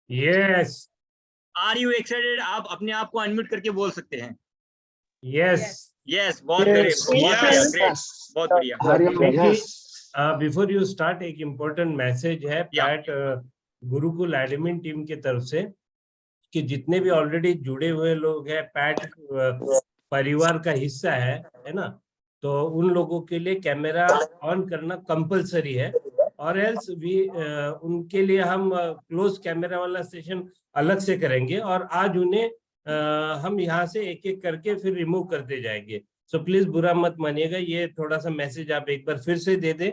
Yes are you excited? आप अपने आप को अनम्यूट करके बोल सकते हैं। यस यस, बहुत ग्रेट, बहुत बढ़िया। बिफोर यू स्टार्ट, एक इम्पोर्टेंट मैसेज है पैट गुरुकुल एडमिन टीम की तरफ से कि जितने भी ऑलरेडी जुड़े हुए लोग हैं, पैट परिवार का हिस्सा है ना, तो उन लोगों के लिए कैमरा ऑन करना कंपलसरी है, और एल्स भी उनके लिए हम क्लोज कैमरा वाला सेशन अलग से करेंगे, और आज उन्हें हम यहाँ से एक एक करके फिर रिमूव करते जाएंगे। सो प्लीज बुरा मत मानिएगा, ये थोड़ा सा मैसेज आप एक बार फिर से दे दें।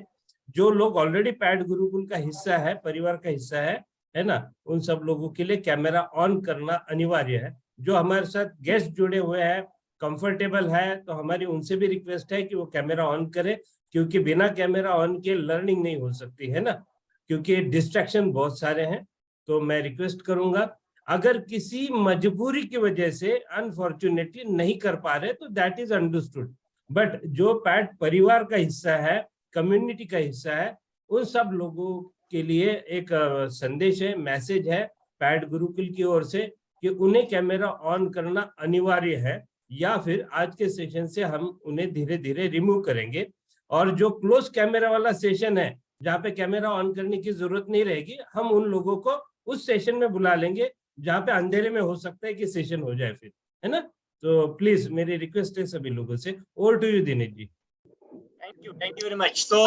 जो लोग ऑलरेडी पैट गुरुकुल का हिस्सा है, परिवार का हिस्सा है ना, उन सब लोगों के लिए कैमरा ऑन करना अनिवार्य है। जो हमारे साथ गेस्ट जुड़े हुए हैं, कंफर्टेबल है, तो हमारी उनसे भी रिक्वेस्ट है कि वो कैमरा ऑन करें, क्योंकि बिना कैमरा ऑन के लर्निंग नहीं हो सकती है ना, क्योंकि डिस्ट्रैक्शन बहुत सारे हैं। तो मैं रिक्वेस्ट करूंगा, अगर किसी मजबूरी की वजह से अनफॉर्चुनेटली नहीं कर पा रहे तो दैट इज अंडरस्टूड, बट जो पैट परिवार का हिस्सा है, कम्युनिटी का हिस्सा है, उन सब लोगों के लिए एक संदेश है, मैसेज है पैट गुरुकुल की ओर से कि उन्हें कैमरा ऑन करना अनिवार्य है, या फिर आज के सेशन से हम उन्हें धीरे धीरे रिमूव करेंगे। और जो क्लोज कैमरा वाला सेशन है, जहाँ पे कैमरा ऑन करने की जरूरत नहीं रहेगी, हम उन लोगों को उस सेशन में बुला लेंगे जहाँ पे अंधेरे में हो सकता है कि सेशन हो जाए फिर, है ना। तो प्लीज मेरी रिक्वेस्ट है सभी लोगों से। Over to you Dinesh ji. Thank you very much. तो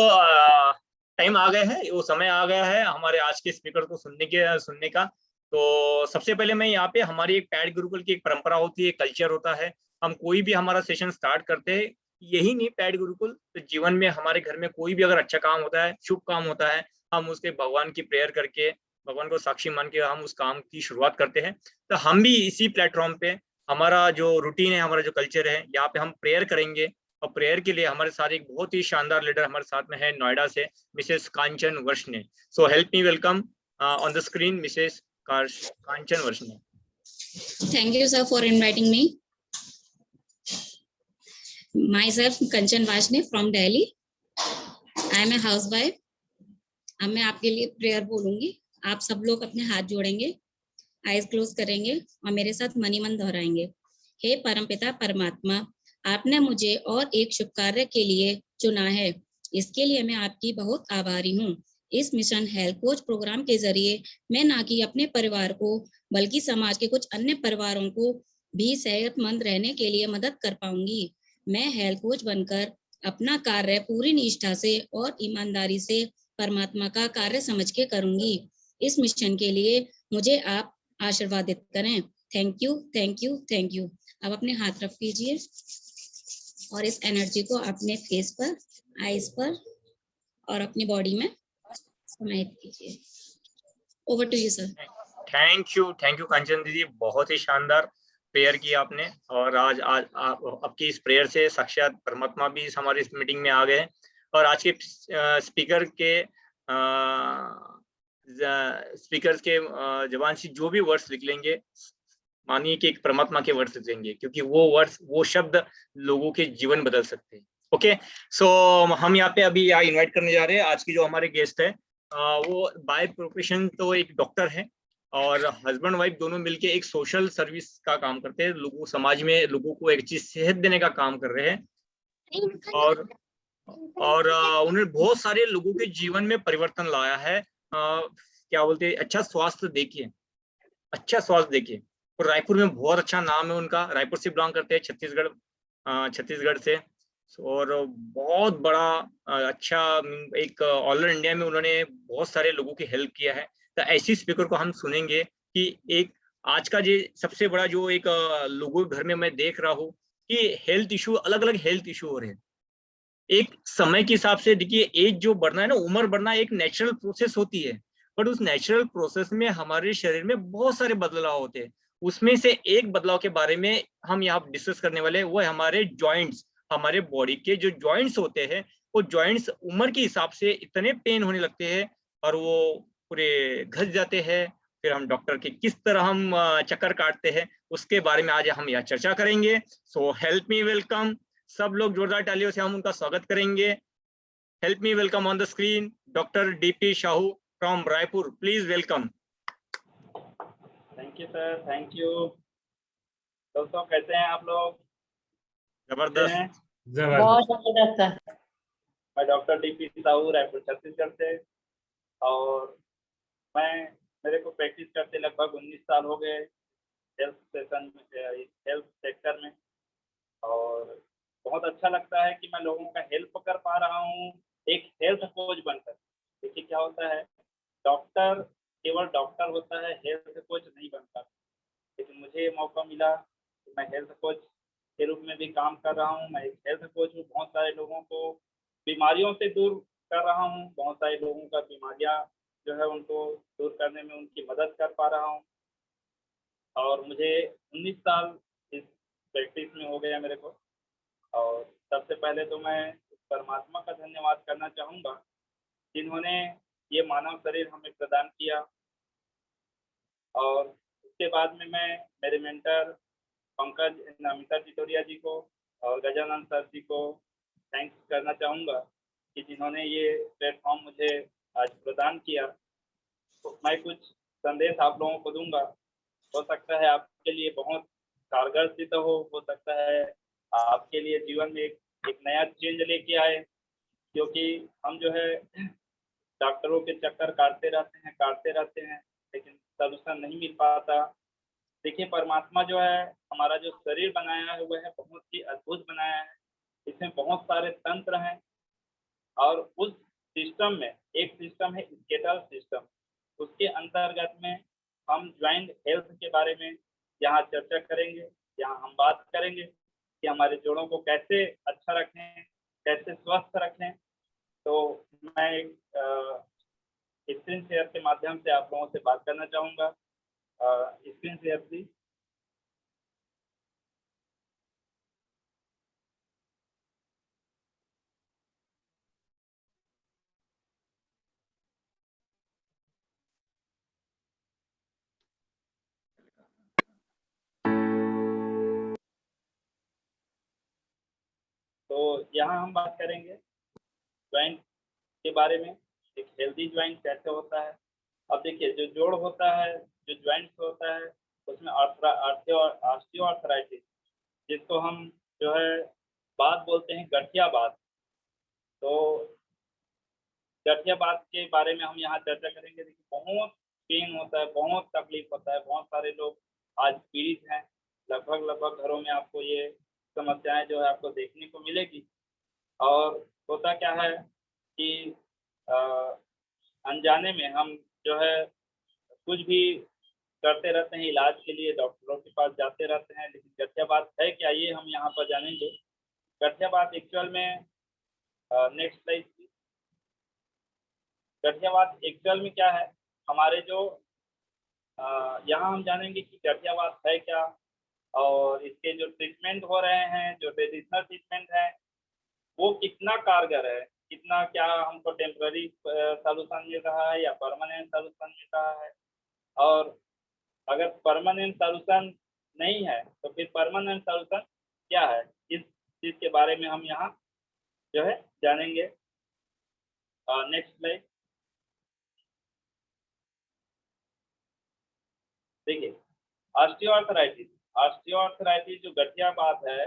टाइम आ गया है, वो समय आ गया है हमारे आज के स्पीकर को सुनने का। तो सबसे पहले मैं यहाँ पे, हमारी एक पैट गुरुकुल की एक परंपरा होती है, कल्चर होता है, हम कोई भी हमारा सेशन स्टार्ट करते हैं, यही नहीं पैट गुरुकुल, तो जीवन में हमारे घर में कोई भी अगर अच्छा काम होता है, शुभ काम होता है, हम उसके भगवान की प्रेयर करके, भगवान को साक्षी मान के हम उस काम की शुरुआत करते हैं। तो हम भी इसी प्लेटफॉर्म पे, हमारा जो रूटीन है, हमारा जो कल्चर है, यहाँ पे हम प्रेयर करेंगे। और प्रेयर के लिए हमारे साथ एक बहुत ही शानदार लीडर हमारे साथ में है, नोएडा से Mrs Kanchan Varshney. So help me welcome on the screen Mrs Kanchan Varshney. Thank you, sir, for inviting me. Myself, Kanchan Vashne from Delhi. I am a housewife. अब मैं आपके लिए प्रेयर बोलूंगी। आप सब लोग अपने हाथ जोड़ेंगे, आईज क्लोज करेंगे और मेरे साथ मनी मन दोहराएंगे। हे परमपिता परमात्मा, आपने मुझे और एक शुभ कार्य के लिए चुना है, इसके लिए मैं आपकी बहुत आभारी हूँ। इस मिशन हेल्थ कोच प्रोग्राम के जरिए मैं ना कि अपने परिवार को बल्कि समाज के कुछ अन्य परिवारों को भी सेहतमंद रहने के लिए मदद कर पाऊंगी। मैं हेल्थ कोच बनकर अपना कार्य पूरी निष्ठा से और ईमानदारी से परमात्मा का कार्य समझ के करूंगी। इस मिशन के लिए मुझे आप आशीर्वादित करें। Thank you, thank you, thank you. अब अपने हाथ रख लीजिए और इस एनर्जी को अपने फेस पर, आईज पर और अपनी बॉडी में समाहित कीजिए। Over to you sir. Thank you Kanchan दीदी, बहुत ही शानदार प्रेयर की आपने। और आज आपकी इस प्रेयर से साक्षात परमात्मा भी हमारी इस मीटिंग में आ गए। और आज के स्पीकर के जबान से जो भी वर्ड्स निकलेंगे, मानिए कि एक परमात्मा के वर्ड्स निकलेंगे, क्योंकि वो वर्ड्स, वो शब्द लोगों के जीवन बदल सकते हैं। ओके, सो हम यहाँ पे अभी इनवाइट करने जा रहे हैं आज की जो हमारे गेस्ट है। वो बाय प्रोफेशन तो एक डॉक्टर है, और हस्बैंड वाइफ दोनों मिलके एक सोशल सर्विस का काम करते हैं, लोगों समाज में लोगों को एक चीज सेहत देने का काम कर रहे हैं। और उन्होंने बहुत सारे लोगों के जीवन में परिवर्तन लाया है। क्या बोलते हैं, अच्छा स्वास्थ्य देखिए। और रायपुर में बहुत अच्छा नाम है उनका, रायपुर से बिलोंग करते हैं, छत्तीसगढ़ से। और बहुत बड़ा अच्छा एक ऑल इंडिया में उन्होंने बहुत सारे लोगों की हेल्प किया है। तो ऐसी स्पीकर को हम सुनेंगे कि एक आज का जो सबसे बड़ा जो एक लोगों के घर में मैं देख रहा हूँ कि हेल्थ इशू, अलग अलग हेल्थ इशू हो रहे हैं। एक समय के हिसाब से देखिए, एज जो बढ़ना है ना, उम्र बढ़ना एक नेचुरल प्रोसेस होती है, बट उस नेचुरल प्रोसेस में हमारे शरीर में बहुत सारे बदलाव होते हैं। उसमें से एक बदलाव के बारे में हम यहाँ डिस्कस करने वाले हैं, वो है हमारे जॉइंट्स। हमारे बॉडी के जो जॉइंट्स होते हैं, वो जॉइंट्स उम्र के हिसाब से इतने पेन होने लगते हैं और वो पूरे घस जाते हैं। फिर हम डॉक्टर के किस तरह हम चक्कर काटते हैं, उसके बारे में आज हम यहाँ चर्चा करेंगे। सो हेल्प मी वेलकम, सब लोग जोरदार तालियों से हम उनका स्वागत करेंगे। Help me welcome on the screen doctor DP Sahu from Raipur, please welcome. Thank you sir, thank you. दोस्तों कैसे हैं आप लोग? जबरदस्त। हैं? जबरदस्त। बहुत जबरदस्त है। मैं डॉक्टर डीपी साहू, रायपुर छत्तीसगढ़ से। और मेरे को प्रैक्टिस करते लगभग 19 साल हो गए हेल्थ सेशन में, हेल्थ सेक्टर में। और बहुत अच्छा लगता है कि मैं लोगों का हेल्प कर पा रहा हूँ एक हेल्थ कोच बनकर। देखिए क्या होता है, डॉक्टर केवल डॉक्टर होता है, हेल्थ कोच नहीं बनता। लेकिन मुझे ये मौका मिला कि मैं हेल्थ कोच के रूप में भी काम कर रहा हूँ। मैं एक हेल्थ कोच हूँ, बहुत सारे लोगों को बीमारियों से दूर कर रहा हूँ। बहुत सारे लोगों का बीमारियाँ जो है उनको दूर करने में उनकी मदद कर पा रहा हूँ। और मुझे 19 साल इस प्रैक्टिस में हो गया मेरे को। और सबसे पहले तो मैं परमात्मा का धन्यवाद करना चाहूँगा जिन्होंने ये मानव शरीर हमें प्रदान किया। और उसके बाद में मैं मेरे मेंटर पंकज नमिता चितौरिया जी को और गजानंद सर जी को थैंक्स करना चाहूँगा कि जिन्होंने ये प्लेटफॉर्म मुझे आज प्रदान किया। तो मैं कुछ संदेश आप लोगों को दूंगा, हो सकता है आपके लिए बहुत कारगर सिद्ध हो सकता है आपके लिए जीवन में एक नया चेंज लेके आए। क्योंकि हम जो है डॉक्टरों के चक्कर काटते रहते हैं लेकिन सलूशन नहीं मिल पाता। देखिए परमात्मा जो है हमारा जो शरीर बनाया है वह है बहुत ही अद्भुत बनाया है। इसमें बहुत सारे तंत्र हैं और उस सिस्टम में एक सिस्टम है स्केटल सिस्टम। उसके अंतर्गत में हम ज्वाइंट हेल्थ के बारे में यहाँ चर्चा करेंगे। यहाँ हम बात करेंगे कि हमारे जोड़ों को कैसे अच्छा रखें, कैसे स्वस्थ रखें। तो मैं एक स्क्रीन शेयर के माध्यम से आप लोगों से बात करना चाहूँगा। Screen share please. तो यहाँ हम बात करेंगे ज्वाइंट के बारे में, एक हेल्दी ज्वाइंट कैसे होता है। अब देखिए जो जोड़ होता है, जो ज्वाइंट होता है उसमें ऑस्टियोआर्थराइटिस जिसको हम जो है बात बोलते हैं गठिया बात। तो गठिया बात के बारे में हम यहाँ चर्चा करेंगे। देखिए बहुत पेन होता है, बहुत तकलीफ होता है, बहुत सारे लोग आज पीड़ित हैं। लगभग घरों में आपको ये समस्याएं जो है आपको देखने को मिलेगी। और होता क्या है कि अनजाने में हम जो है कुछ भी करते रहते हैं, इलाज के लिए डॉक्टरों के पास जाते रहते हैं। लेकिन गठिया बात है क्या, ये हम यहाँ पर जानेंगे। गठिया बात एक्चुअल में नेक्स्ट स्लाइड। गठिया बात एक्चुअल में क्या है, हमारे जो यहाँ हम जानेंगे कि गठिया बात है क्या और इसके जो ट्रीटमेंट हो रहे हैं, जो ट्रेडिशनल ट्रीटमेंट है वो कितना कारगर है, कितना क्या हमको टेम्पररी सॉल्यूशन मिल रहा है या परमानेंट सॉल्यूशन मिल रहा है। और अगर परमानेंट सॉल्यूशन नहीं है तो फिर परमानेंट सॉल्यूशन क्या है, इस चीज़ के बारे में हम यहाँ जो है जानेंगे। Next slide. देखिए ऑस्टियोआर्थराइटिस जो गठिया बात है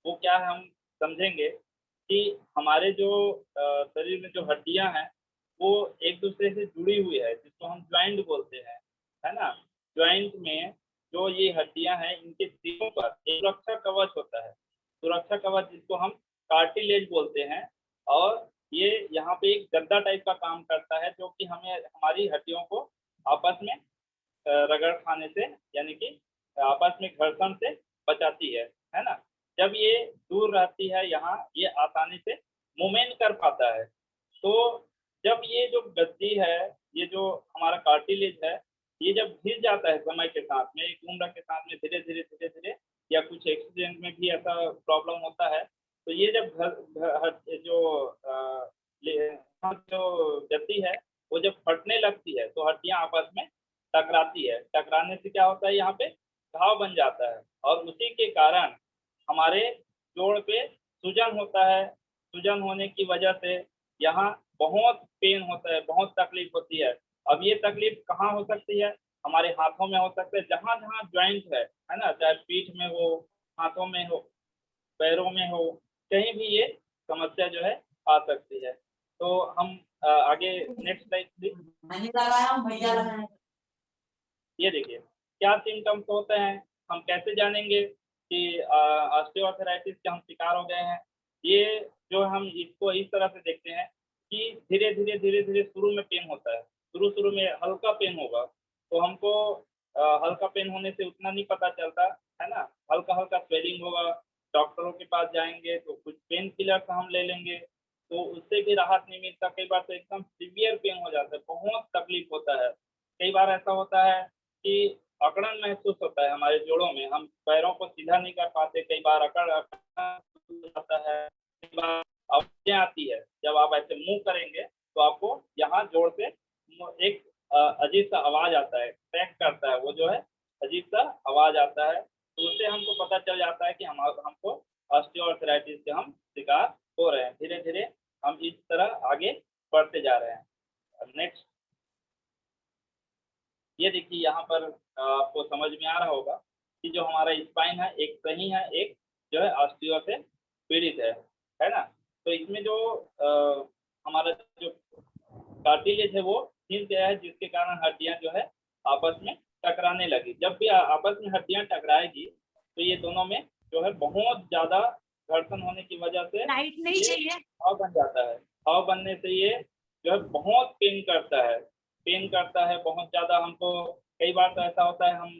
वो क्या है, हम समझेंगे कि हमारे जो शरीर में जो हड्डियां हैं वो एक दूसरे से जुड़ी हुई है, जिसको हम ज्वाइंट बोलते हैं, है ना। ज्वाइंट में जो ये हड्डियां हैं इनके सिरों पर एक सुरक्षा कवच होता है, सुरक्षा कवच जिसको हम कार्टिलेज बोलते हैं। और ये यहाँ पे एक गद्दा टाइप का काम करता है जो कि हमें हमारी हड्डियों को आपस में रगड़ खाने से यानी कि आपस में घर्षण से बचाती है ना। जब ये दूर रहती है यहाँ ये आसानी से मूवमेंट कर पाता है। तो जब ये जो गद्दी है, ये जो हमारा कार्टिलेज है, ये जब घिस जाता है समय के साथ में, एक उम्र के साथ में धीरे धीरे या कुछ एक्सीडेंट में भी ऐसा प्रॉब्लम होता है। तो ये जब जो गद्दी है वो जब फटने लगती है तो हड्डियां आपस में टकराती है। टकराने से क्या होता है, यहाँ पे घाव बन जाता है और उसी के कारण हमारे जोड़ पे सूजन होता है। सूजन होने की वजह से यहाँ बहुत पेन होता है, बहुत तकलीफ होती है। अब ये तकलीफ कहाँ हो सकती है, हमारे हाथों में हो सकता है, जहाँ जहाँ ज्वाइंट है ना, चाहे पीठ में हो, हाथों में हो, पैरों में हो, कहीं भी ये समस्या जो है आ सकती है। तो हम आगे नेक्स्ट स्लाइड प्लीज। ये देखिए क्या सिम्टम्स होते हैं, हम कैसे जानेंगे कि ऑस्टियोआर्थराइटिस के हम शिकार हो गए हैं। ये जो हम इसको इस तरह से देखते हैं कि धीरे धीरे शुरू में पेन होता है, शुरू में हल्का पेन होगा, तो हमको हल्का पेन होने से उतना नहीं पता चलता है ना, हल्का स्वेलिंग होगा, डॉक्टरों के पास जाएंगे तो कुछ पेन किलर हम ले लेंगे, तो उससे भी राहत नहीं मिलता। कई बार तो एकदम सीवियर पेन हो जाता है, बहुत तकलीफ होता है। कई बार ऐसा होता है कि अकड़न महसूस होता है हमारे जोड़ों में, हम पैरों को सीधा नहीं कर पाते, कई बार अकड़ आता है, कई बार आवाजें आती है, जब आप ऐसे मुंह करेंगे तो आपको यहाँ जोड़ से एक अजीब सा आवाज आता है, क्रैक करता है, वो जो है अजीब सा आवाज आता है, तो उससे हमको पता चल जाता है कि हमको ऑस्टियोआर्थराइटिस के हम शिकार हो रहे हैं। धीरे धीरे हम इस तरह आगे बढ़ते जा रहे हैं। नेक्स्ट, ये देखिए यहाँ पर आपको समझ में आ रहा होगा कि जो हमारा स्पाइन है एक सही है, एक जो है ऑस्टियो से पीड़ित है ना। तो इसमें जो हमारा जो कार्टिलेज है वो हिल गया है, जिसके कारण हड्डियां जो है आपस में टकराने लगी। जब भी आपस में हड्डियां टकराएगी तो ये दोनों में जो है बहुत ज्यादा घर्षण होने की वजह से लाइट नहीं चाहिए, घाव बन जाता है। घाव बनने से ये जो है बहुत पेन करता है बहुत ज्यादा। हमको कई बार तो ऐसा होता है, हम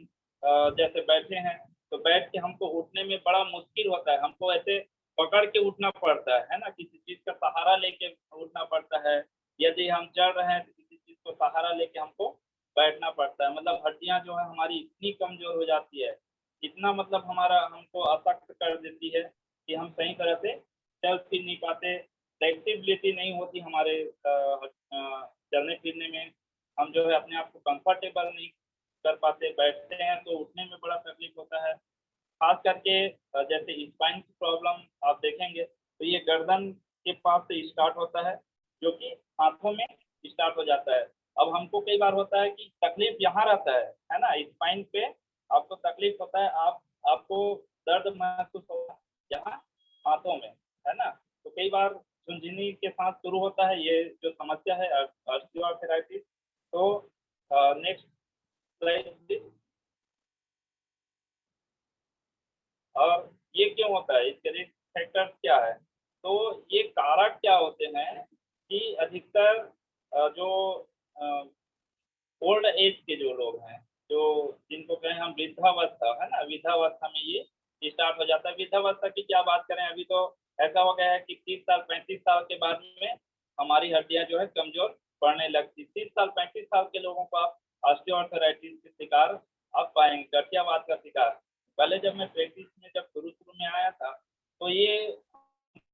जैसे बैठे हैं तो बैठ के हमको उठने में बड़ा मुश्किल होता है, हमको ऐसे पकड़ के उठना पड़ता है ना, किसी चीज का सहारा लेके उठना पड़ता है। यदि हम चढ़ रहे हैं तो किसी चीज को सहारा लेके हमको बैठना पड़ता है। मतलब हड्डियां जो है हमारी इतनी कमजोर हो जाती है, इतना मतलब हमारा हमको अशक्त कर देती है कि हम सही तरह से चल फिर नहीं पाते, फ्लेक्सिबिलिटी नहीं होती हमारे चलने फिरने में, हम जो है अपने आप को कंफर्टेबल नहीं कर पाते, बैठते हैं तो उठने में बड़ा तकलीफ होता है। खास करके जैसे स्पाइन की प्रॉब्लम आप देखेंगे तो ये गर्दन के पास से स्टार्ट होता है, जो कि हाथों में स्टार्ट हो जाता है। अब हमको कई बार होता है कि तकलीफ यहाँ रहता है ना, स्पाइन पे आपको तकलीफ होता है, आपको दर्द महसूस होगा यहाँ हाथों में, है ना। तो कई बार झुनझुनी के साथ शुरू होता है ये जो समस्या है ऑस्टियोआर्थराइटिस। तो नेक्स्ट स्लाइड प्लीज। और ये क्यों होता है, इसके रिस्क फैक्टर्स क्या है? तो ये कारक क्या होते हैं कि अधिकतर जो ओल्ड एज के जो लोग हैं, जो जिनको कहें हम वृद्धावस्था, है ना, वृद्धावस्था में ये स्टार्ट हो जाता है। वृद्धावस्था की क्या बात करें, अभी तो ऐसा हो गया है कि 30 साल 35 साल के बाद में हमारी हड्डियां जो है कमजोर पड़ने लगती। 30 साल 35 साल के लोगों को आप ऑस्टियोआर्थराइटिस के शिकार आप पाएंगे, गठियावाद का शिकार। पहले जब मैं प्रैक्टिस में जब शुरू में आया था तो ये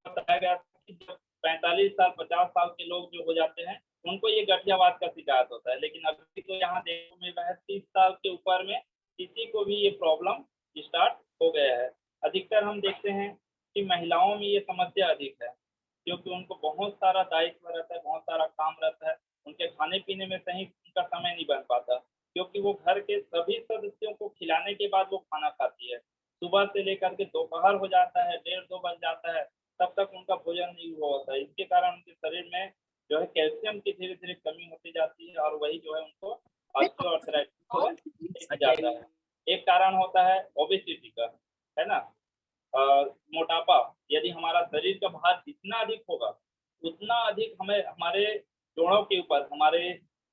बताया गया था कि जब 45 साल 50 साल के लोग जो हो जाते हैं उनको ये गठियावाद का शिकायत होता है, लेकिन अभी तो यहाँ देखने में रहा है 30 साल के ऊपर में किसी को भी ये प्रॉब्लम स्टार्ट हो गया है। अधिकतर हम देखते हैं कि महिलाओं में ये समस्या अधिक है, क्योंकि उनको बहुत सारा दायित्व रहता है, बहुत सारा काम रहता है, उनके खाने पीने में सही उनका समय नहीं बन पाता, क्योंकि वो घर के सभी सदस्यों को खिलाने के बाद वो खाना खाती है। सुबह से लेकर के दोपहर हो जाता है, 1:30-2 बज जाता है, तब तक उनका भोजन नहीं हुआ होता है। इसके कारण उनके शरीर में जो है कैल्शियम की धीरे धीरे कमी होती जाती है, और वही जो है उनको ऑस्टियोआर्थराइटिस को लेके जाता है। एक कारण होता है ओबेसिटी का, है ना, मोटापा। यदि हमारा शरीर का भार जितना अधिक होगा उतना अधिक हमें हमारे जोड़ों के ऊपर, हमारे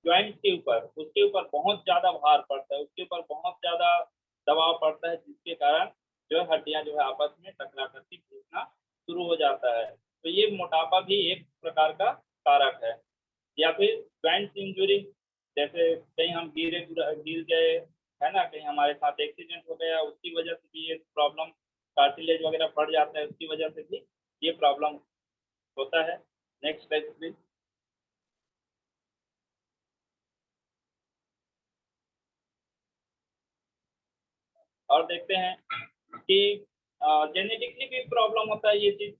ज्वाइंट के ऊपर, उसके ऊपर बहुत ज्यादा भार पड़ता है, उसके ऊपर बहुत ज्यादा दबाव पड़ता है, जिसके कारण जो है हड्डियां जो है आपस में टकरा करके टूटना शुरू हो जाता है। तो ये मोटापा भी एक प्रकार का कारक है। या फिर ज्वाइंट इंजुरी, जैसे कहीं हम गिर गए, है ना, कहीं हमारे साथ एक्सीडेंट हो गया, उसकी वजह से भी ये प्रॉब्लम, कार्टिलेज वगैरह फट जाता है, उसकी वजह से भी ये प्रॉब्लम होता है। Next slide please. और देखते हैं कि जेनेटिकली भी प्रॉब्लम होता है ये चीज,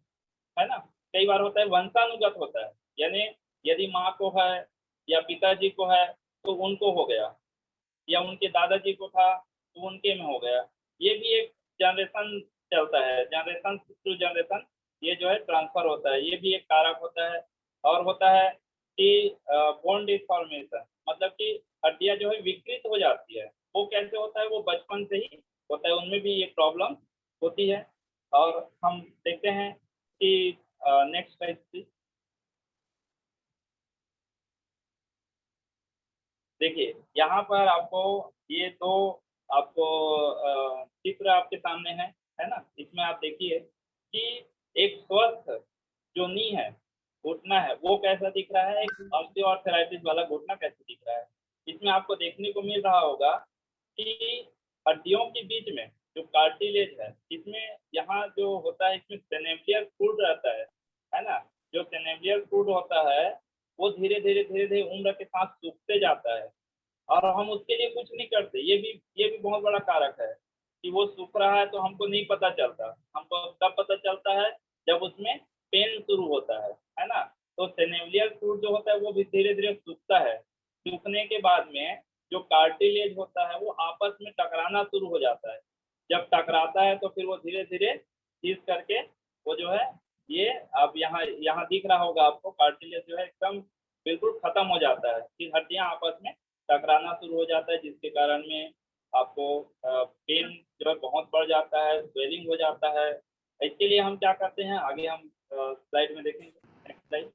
है ना। कई बार होता है वंशानुगत होता है, यानी यदि माँ को है या पिताजी को है तो उनको हो गया, या उनके दादाजी को था तो उनके में हो गया। ये भी एक जनरेशन चलता है, जनरेशन टू जनरेशन ये जो है ट्रांसफर होता है, ये भी एक कारक होता है। और होता है कि बोन डिफॉर्मेशन, मतलब कि हड्डियां जो है विकृत हो जाती है। वो कैसे होता है, वो बचपन से ही होता है, उनमें भी ये प्रॉब्लम होती है। और हम देखते हैं कि नेक्स्ट स्लाइड प्लीज। देखिए यहाँ पर आपको ये दो आपको चित्र आपके सामने है ना। इसमें आप देखिए कि एक स्वस्थ जो नी है, घुटना है, वो कैसा दिख रहा है, एक ऑस्टियोआर्थराइटिस वाला घुटना कैसे दिख रहा है। इसमें आपको देखने को मिल रहा होगा कि हड्डियों के बीच में जो कार्टिलेज है, इसमें यहाँ जो होता है इसमें सिनेवियर फ्लूइड रहता है ना। जो सिनेवियर फ्लूइड होता है वो धीरे धीरे उम्र के साथ सूखते जाता है और हम उसके लिए कुछ नहीं करते। ये भी बहुत बड़ा कारक है कि वो सूख रहा है तो हमको नहीं पता चलता। हमको तब पता चलता है जब उसमें पेन शुरू होता है ना। तो सिनेवियर फ्लूइड जो होता है वो भी धीरे धीरे सूखता है। सूखने के बाद में जो कार्टिलेज होता है वो आपस में टकराना शुरू हो जाता है। जब टकराता है तो फिर वो धीरे धीरे खींच करके वो जो है ये अब यहाँ दिख रहा होगा आपको, कार्टिलेज जो है एकदम बिल्कुल खत्म हो जाता है। फिर हड्डियां आपस में टकराना शुरू हो जाता है, जिसके कारण में आपको पेन जो है बहुत बढ़ जाता है, स्वेलिंग हो जाता है। इसके लिए हम क्या करते हैं, आगे हम स्लाइड में देखेंगे। Next slide.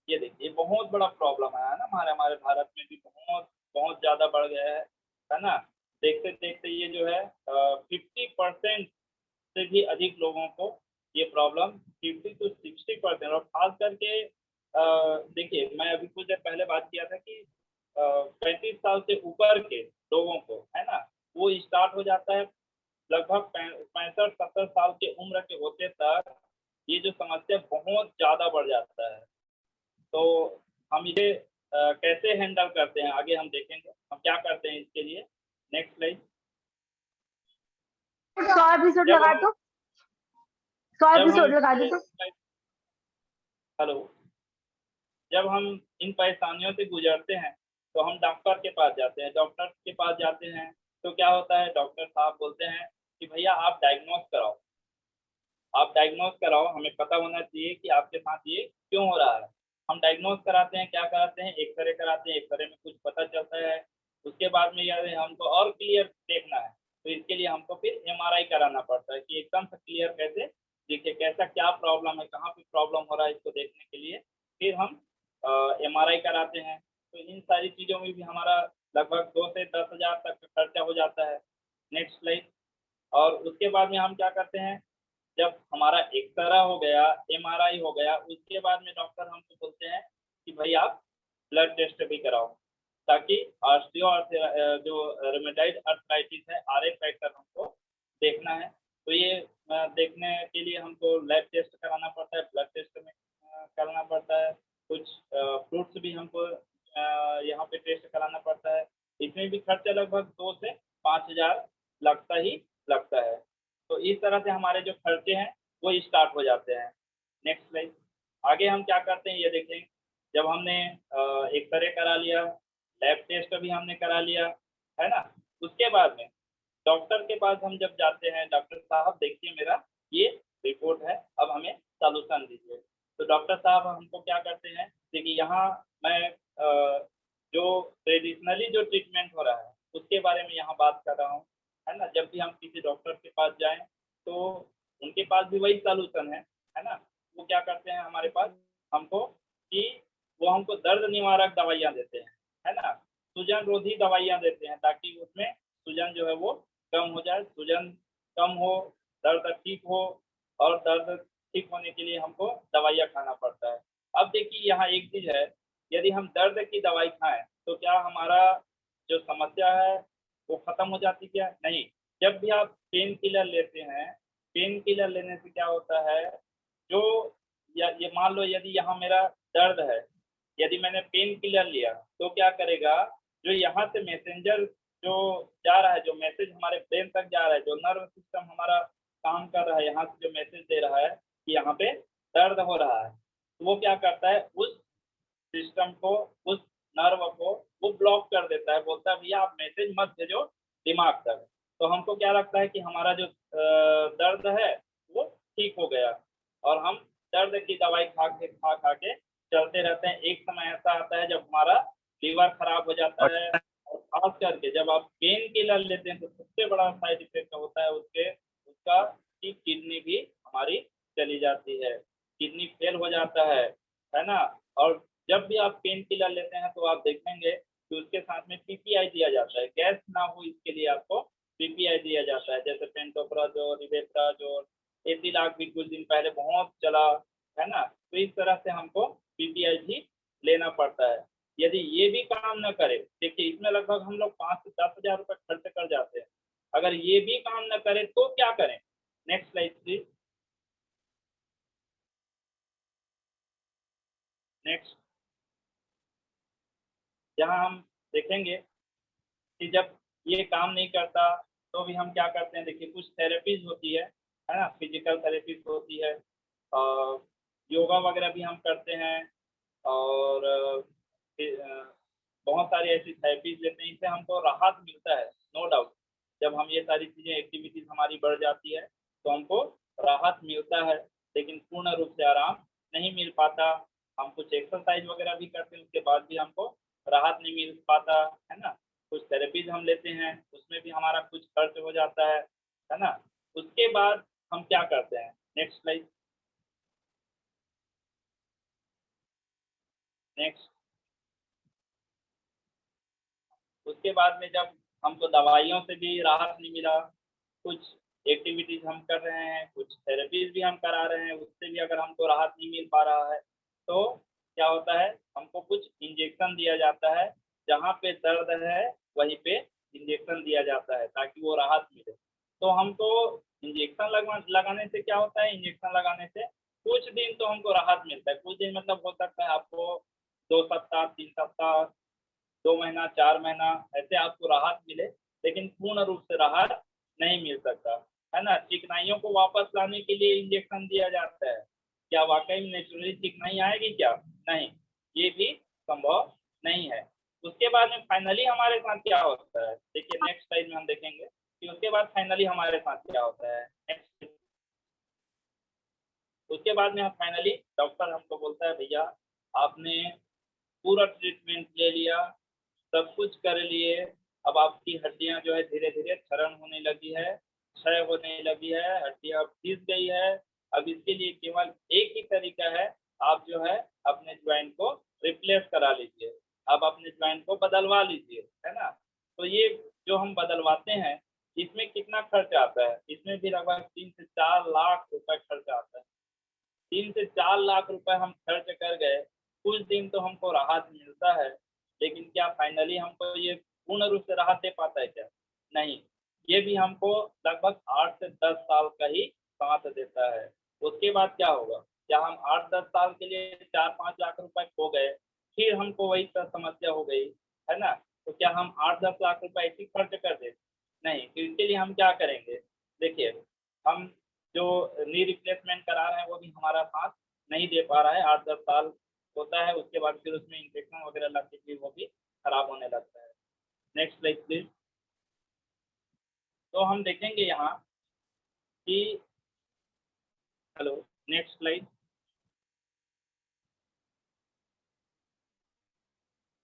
ये देखिए बहुत बड़ा प्रॉब्लम है ना, हमारे भारत में भी बहुत बहुत ज़्यादा बढ़ गया है ना। देखते देखते ये जो है 50% से भी अधिक लोगों को ये प्रॉब्लम, 50 to 60%। और खास करके देखिए मैं अभी कुछ देर पहले बात किया था कि 35 साल से ऊपर के लोगों को है ना, वो स्टार्ट हो जाता है लगभग 65-70 साल के उम्र के होते तक। ये जो समस्या बहुत ज़्यादा बढ़ जाता है। तो हम इसे कैसे हैंडल करते हैं आगे हम देखेंगे, हम क्या करते हैं इसके लिए। Next slide. 100 एपिसोड लगा दो, 100 एपिसोड लगा दो। हेलो, जब हम इन परेशानियों से गुजरते हैं तो हम डॉक्टर के पास जाते हैं। डॉक्टर के पास जाते हैं तो क्या होता है, डॉक्टर साहब बोलते हैं कि भैया आप डायग्नोस कराओ, आप डायग्नोस कराओ, हमें पता होना चाहिए कि आपके साथ ये क्यों हो रहा है। हम डायग्नोस कराते हैं, क्या कराते हैं, एक्सरे कराते हैं। एक्सरे में कुछ पता चलता है, उसके बाद में यार हमको और क्लियर देखना है तो इसके लिए हमको फिर एमआरआई कराना पड़ता है कि एकदम से क्लियर कैसे देखिए कैसा क्या प्रॉब्लम है, कहाँ पे प्रॉब्लम हो रहा है, इसको देखने के लिए फिर हम एमआरआई कराते हैं। तो इन सारी चीज़ों में भी हमारा लगभग 2 से 10 हज़ार तक का खर्चा हो जाता है। Next slide. और उसके बाद में हम क्या करते हैं, जब हमारा एक्सरा हो गया, एमआरआई हो गया, उसके बाद में डॉक्टर हमको बोलते हैं कि भाई आप ब्लड टेस्ट भी कराओ, ताकि जो रूमेटॉइड अर्थराइटिस है, आरए फैक्टर हमको देखना है। तो ये देखने के लिए हमको लैब टेस्ट कराना पड़ता है, ब्लड टेस्ट में कराना पड़ता है, कुछ फ्रूट्स भी हमको यहाँ पे टेस्ट कराना पड़ता है। इसमें भी खर्चा लगभग 2 से 5 हज़ार लगता ही लगता है। तो इस तरह से हमारे जो खर्चे हैं वो स्टार्ट हो जाते हैं। Next slide. आगे हम क्या करते हैं ये देखें। जब हमने एक्सरे करा लिया, लैब टेस्ट भी हमने करा लिया, है ना, उसके बाद में डॉक्टर के पास हम जब जाते हैं, डॉक्टर साहब देखिए मेरा ये रिपोर्ट है, अब हमें सॉल्यूशन दीजिए। तो डॉक्टर साहब हमको क्या करते हैं, देखिए यहाँ मैं जो ट्रेडिशनली जो ट्रीटमेंट हो रहा है उसके बारे में यहाँ बात कर रहा हूँ, है ना। जब भी हम किसी डॉक्टर के पास जाएं तो उनके पास भी वही सॉल्यूशन है ना। वो क्या करते हैं हमारे पास, हमको कि वो हमको दर्द निवारक दवाइयाँ देते हैं, है ना, सूजन रोधी दवाइयाँ देते हैं, ताकि उसमें सूजन जो है वो कम हो जाए, सूजन कम हो, दर्द ठीक हो। और दर्द ठीक होने के लिए हमको दवाइयाँ खाना पड़ता है। अब देखिए यहाँ एक चीज़ है, यदि हम दर्द की दवाई खाएं तो क्या हमारा जो समस्या है वो खत्म हो जाती क्या? नहीं। जब भी आप पेन किलर लेते हैं, पेन किलर लेने से क्या होता है, जो ये मान लो यदि यहाँ मेरा दर्द है, यदि मैंने पेन किलर लिया तो क्या करेगा, जो यहाँ से मैसेंजर जो जा रहा है, जो मैसेज हमारे ब्रेन तक जा रहा है, जो नर्व सिस्टम हमारा काम कर रहा है, यहाँ से जो मैसेज दे रहा है कि यहाँ पे दर्द हो रहा है, तो वो क्या करता है, उस सिस्टम को, उस नर्व को वो ब्लॉक कर देता है, बोलता है भैया आप मैसेज मत भेजो दिमाग तक। तो हमको क्या लगता है कि हमारा जो दर्द है वो ठीक हो गया, और हम दर्द की दवाई खा के चलते रहते हैं। एक समय ऐसा आता है जब हमारा लीवर खराब हो जाता है, और खास करके जब आप पेन किलर लेते हैं तो सबसे बड़ा साइड इफेक्ट होता है उसका कि किडनी भी हमारी चली जाती है, किडनी फेल हो जाता है ना। और जब भी आप पेन किलर लेते हैं तो आप देखेंगे कि उसके साथ में पीपीआई दिया जाता है। गैस ना हो इसके लिए आपको पीपीआई दिया जाता है, जैसे पेंटोप्राजोल, रिवेट्राजोल, एसिलॉक भी कुछ दिन पहले बहुत चला है ना। तो इस तरह से हमको पीपीआई भी लेना पड़ता है। यदि ये भी काम न करे, देखिए इसमें लगभग हम लोग 5 से 10 हजार रुपये खर्च कर जाते हैं। अगर ये भी काम न करे तो क्या करें? Next slide please. नेक्स्ट, यहाँ हम देखेंगे कि जब ये काम नहीं करता तो भी हम क्या करते हैं। देखिए कुछ थेरेपीज होती है ना, फिजिकल थेरेपीज होती है, योगा वगैरह भी हम करते हैं, और बहुत सारी ऐसी थेरेपीज लेते हैं, इससे हमको राहत मिलता है, नो डाउट। जब हम ये सारी चीज़ें, एक्टिविटीज हमारी बढ़ जाती है तो हमको राहत मिलता है, लेकिन पूर्ण रूप से आराम नहीं मिल पाता। हम कुछ एक्सरसाइज वगैरह भी करते हैं, उसके बाद भी हमको राहत नहीं मिल पाता है ना। कुछ थेरेपीज हम लेते हैं, उसमें भी हमारा कुछ खर्च हो जाता है ना। उसके बाद हम क्या करते हैं? Next slide. नेक्स्ट, उसके बाद में जब हमको दवाइयों से भी राहत नहीं मिला, कुछ एक्टिविटीज हम कर रहे हैं, कुछ थेरेपीज भी हम करा रहे हैं, उससे भी अगर हमको राहत नहीं मिल पा रहा है तो क्या होता है, हमको कुछ इंजेक्शन दिया जाता है। जहाँ पे दर्द है वहीं पे इंजेक्शन दिया जाता है ताकि वो राहत मिले। तो हमको इंजेक्शन लगाने से क्या होता है, इंजेक्शन लगाने से कुछ दिन तो हमको राहत मिलता है। कुछ दिन मतलब हो सकता है आपको 2 सप्ताह, 3 सप्ताह, 2 महीना, 4 महीना ऐसे आपको राहत मिले, लेकिन पूर्ण रूप से राहत नहीं मिल सकता है ना। चिकनाइयों को वापस लाने के लिए इंजेक्शन दिया जाता है। क्या वाकई में नेचुरली चिकनाई आएगी क्या? नहीं, ये भी संभव नहीं है। उसके बाद में फाइनली हमारे साथ क्या होता है, देखिए नेक्स्ट स्लाइड में हम देखेंगे कि उसके बाद फाइनली हमारे साथ क्या होता है। नेक्स्ट, उसके बाद में हम फाइनली डॉक्टर हमको बोलता है भैया आपने पूरा ट्रीटमेंट ले लिया, सब कुछ कर लिए, अब आपकी हड्डियां जो है धीरे धीरे क्षरण होने लगी है, क्षय होने लगी है, हड्डियां घिस गई है। अब इसके लिए केवल एक ही तरीका है, आप जो है अपने ज्वाइंट को रिप्लेस करा लीजिए, आप अपने ज्वाइंट को बदलवा लीजिए, है ना। तो ये जो हम बदलवाते हैं इसमें कितना खर्च आता है? इसमें भी लगभग 3 से 4 लाख रुपए खर्च आता है। 3 से 4 लाख रुपए हम खर्च कर गए, कुछ दिन तो हमको राहत मिलता है, लेकिन क्या फाइनली हमको ये पूर्ण रूप से राहत दे पाता है क्या? नहीं, ये भी हमको लगभग 8 से 10 साल का ही साथ देता है। उसके बाद क्या होगा? क्या हम 8-10 साल के लिए 4-5 लाख रुपए खो गए, फिर हमको वही समस्या हो गई, है ना? तो क्या हम 8-10 लाख रुपए ऐसे ही खर्च कर दें? नहीं, तो इसके लिए हम क्या करेंगे? देखिए, हम जो नी रिप्लेसमेंट करा रहे हैं वो भी हमारा साथ नहीं दे पा रहा है, 8-10 साल होता है, उसके बाद फिर उसमें इंफेक्शन वगैरह लग के फिर वो भी खराब होने लगता है। Next slide please. तो हम देखेंगे यहाँ कि, हेलो, नेक्स्ट स्लाइड।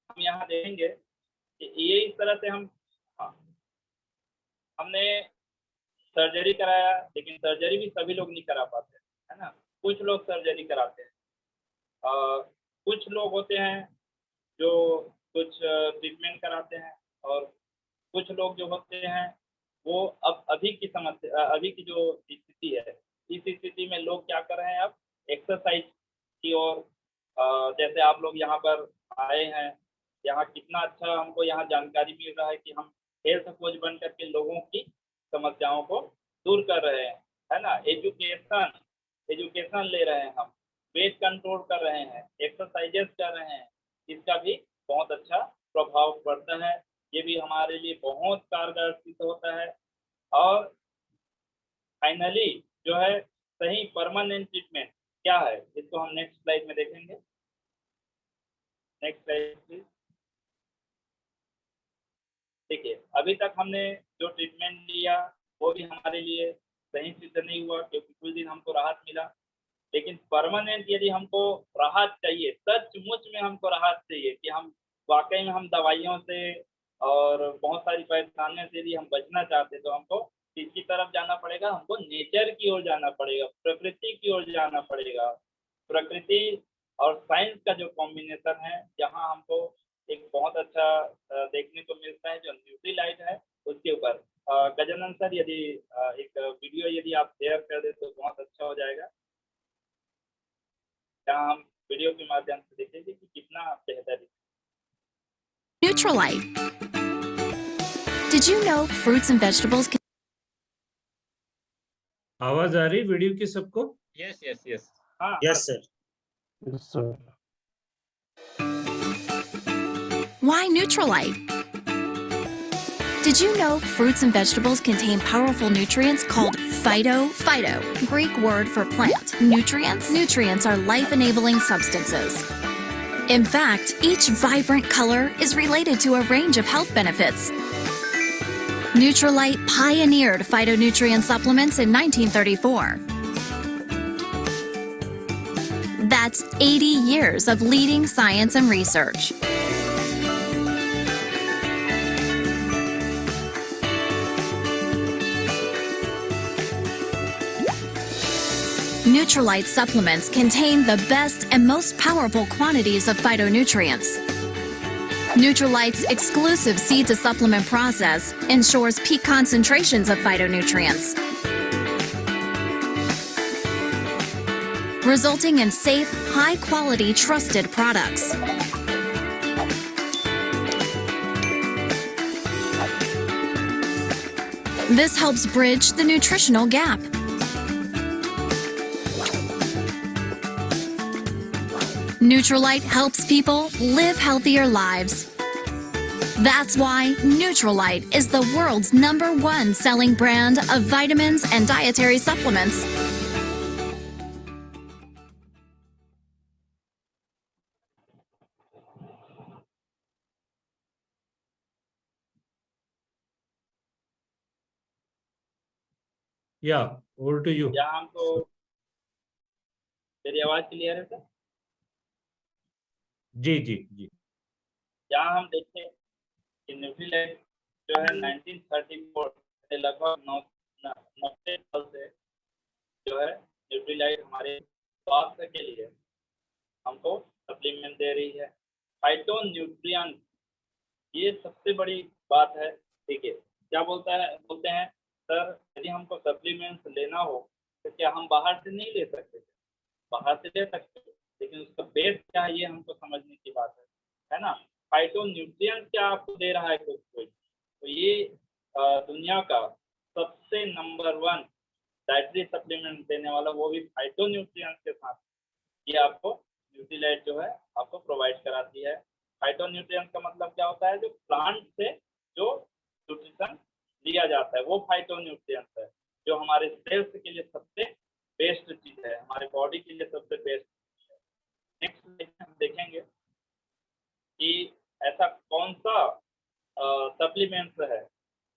हम यहाँ देखेंगे कि ये इस तरह से हम, हाँ, हमने सर्जरी कराया, लेकिन सर्जरी भी सभी लोग नहीं करा पाते, है ना। कुछ लोग सर्जरी कराते हैं, कुछ लोग होते हैं जो कुछ ट्रीटमेंट कराते हैं, और कुछ लोग जो होते हैं वो अब अभी की समस्या, अभी की जो स्थिति है, इस स्थिति में लोग क्या कर रहे हैं, अब एक्सरसाइज की ओर, जैसे आप लोग यहाँ पर आए हैं, यहाँ कितना अच्छा हमको यहाँ जानकारी मिल रहा है कि हम हेल्थ कोच बन करके लोगों की समस्याओं को दूर कर रहे हैं, है ना। एजुकेशन एजुकेशन ले रहे हैं हम, वेट कंट्रोल कर रहे हैं, एक्सरसाइजेस कर रहे हैं, इसका भी बहुत अच्छा प्रभाव पड़ता है। ये भी हमारे लिए बहुत कारगर सिद्ध होता है। और फाइनली जो है सही परमानेंट ट्रीटमेंट क्या है, इसको हम नेक्स्ट स्लाइड में देखेंगे। Next slide please. देखिए अभी तक हमने जो ट्रीटमेंट लिया वो भी हमारे लिए सही सिद्ध नहीं हुआ, क्योंकि कुछ दिन हमको राहत मिला, लेकिन परमानेंट यदि हमको राहत चाहिए, सचमुच में हमको राहत चाहिए कि हम वाकई में हम दवाइयों से और बहुत सारी परेशानियों से यदि हम बचना चाहते हैं, तो हमको किसकी तरफ जाना पड़ेगा? हमको नेचर की ओर जाना पड़ेगा, प्रकृति की ओर जाना पड़ेगा। प्रकृति और साइंस का जो कॉम्बिनेशन है, जहाँ हमको एक बहुत अच्छा देखने को मिलता है, जो न्यूट्रीलाइट है उसके ऊपर। गजानन सर यदि एक वीडियो यदि आप शेयर कर दें तो बहुत अच्छा हो जाएगा, जहाँ हम वीडियो के माध्यम से देखेंगे कि कितना बेहतर है। Neutralite. Did you know fruits and vegetables can आवाज आ रही वीडियो की सबको? यस यस यस हाँ Yes, sir. Yes, sir. Why Neutralite? Did you know fruits and vegetables contain powerful nutrients called phyto, Greek word for plant, nutrients? Nutrients are life-enabling substances. In fact, each vibrant color is related to a range of health benefits. Neutralite pioneered phytonutrient supplements in 1934. That's 80 years of leading science and research. Neutralite supplements contain the best and most powerful quantities of phytonutrients. Neutralite's exclusive seed-to-supplement process ensures peak concentrations of phytonutrients, resulting in safe, high-quality, trusted products. This helps bridge the nutritional gap. Neutralite helps people live healthier lives. That's why Neutralite is the world's #1 selling brand of vitamins and dietary supplements. Yeah, over to you. यहाँ हमको मेरी आवाज clear है sir? जी जी जी। यहाँ हम देखें कि Nutrilite जो है 1934 से लगभग 90 साल से जो है न्यूट्रीलाइट हमारे स्वास्थ्य के लिए हमको सप्लीमेंट दे रही है। फाइटोन्यूट्रिएंट, ये सबसे बड़ी बात है। ठीक है, क्या बोलते हैं सर, यदि हमको सप्लीमेंट्स लेना हो तो क्या हम बाहर से नहीं ले सकते? बाहर से ले सकते हो, लेकिन उसका बेस क्या है ये हमको समझने की बात है ना। फाइटोन्यूट्रिएंट क्या आपको दे रहा है कोई, तो ये दुनिया का सबसे #1 डाइटरी सप्लीमेंट देने वाला, वो भी फाइटोन्यूट्रिएंट के साथ, ये आपको न्यूट्रीलाइट जो है आपको प्रोवाइड कराती है। फाइटोन्यूट्रिएंट का मतलब क्या होता है? जो प्लांट से जो न्यूट्रिशन लिया जाता है वो फाइटोन्यूट्रिएंट है, जो हमारे सेल्स के लिए सबसे बेस्ट चीज है, हमारे बॉडी के लिए सबसे बेस्ट चीज है। नेक्स्ट हम देखेंगे कि ऐसा कौन सा सप्लीमेंट्स है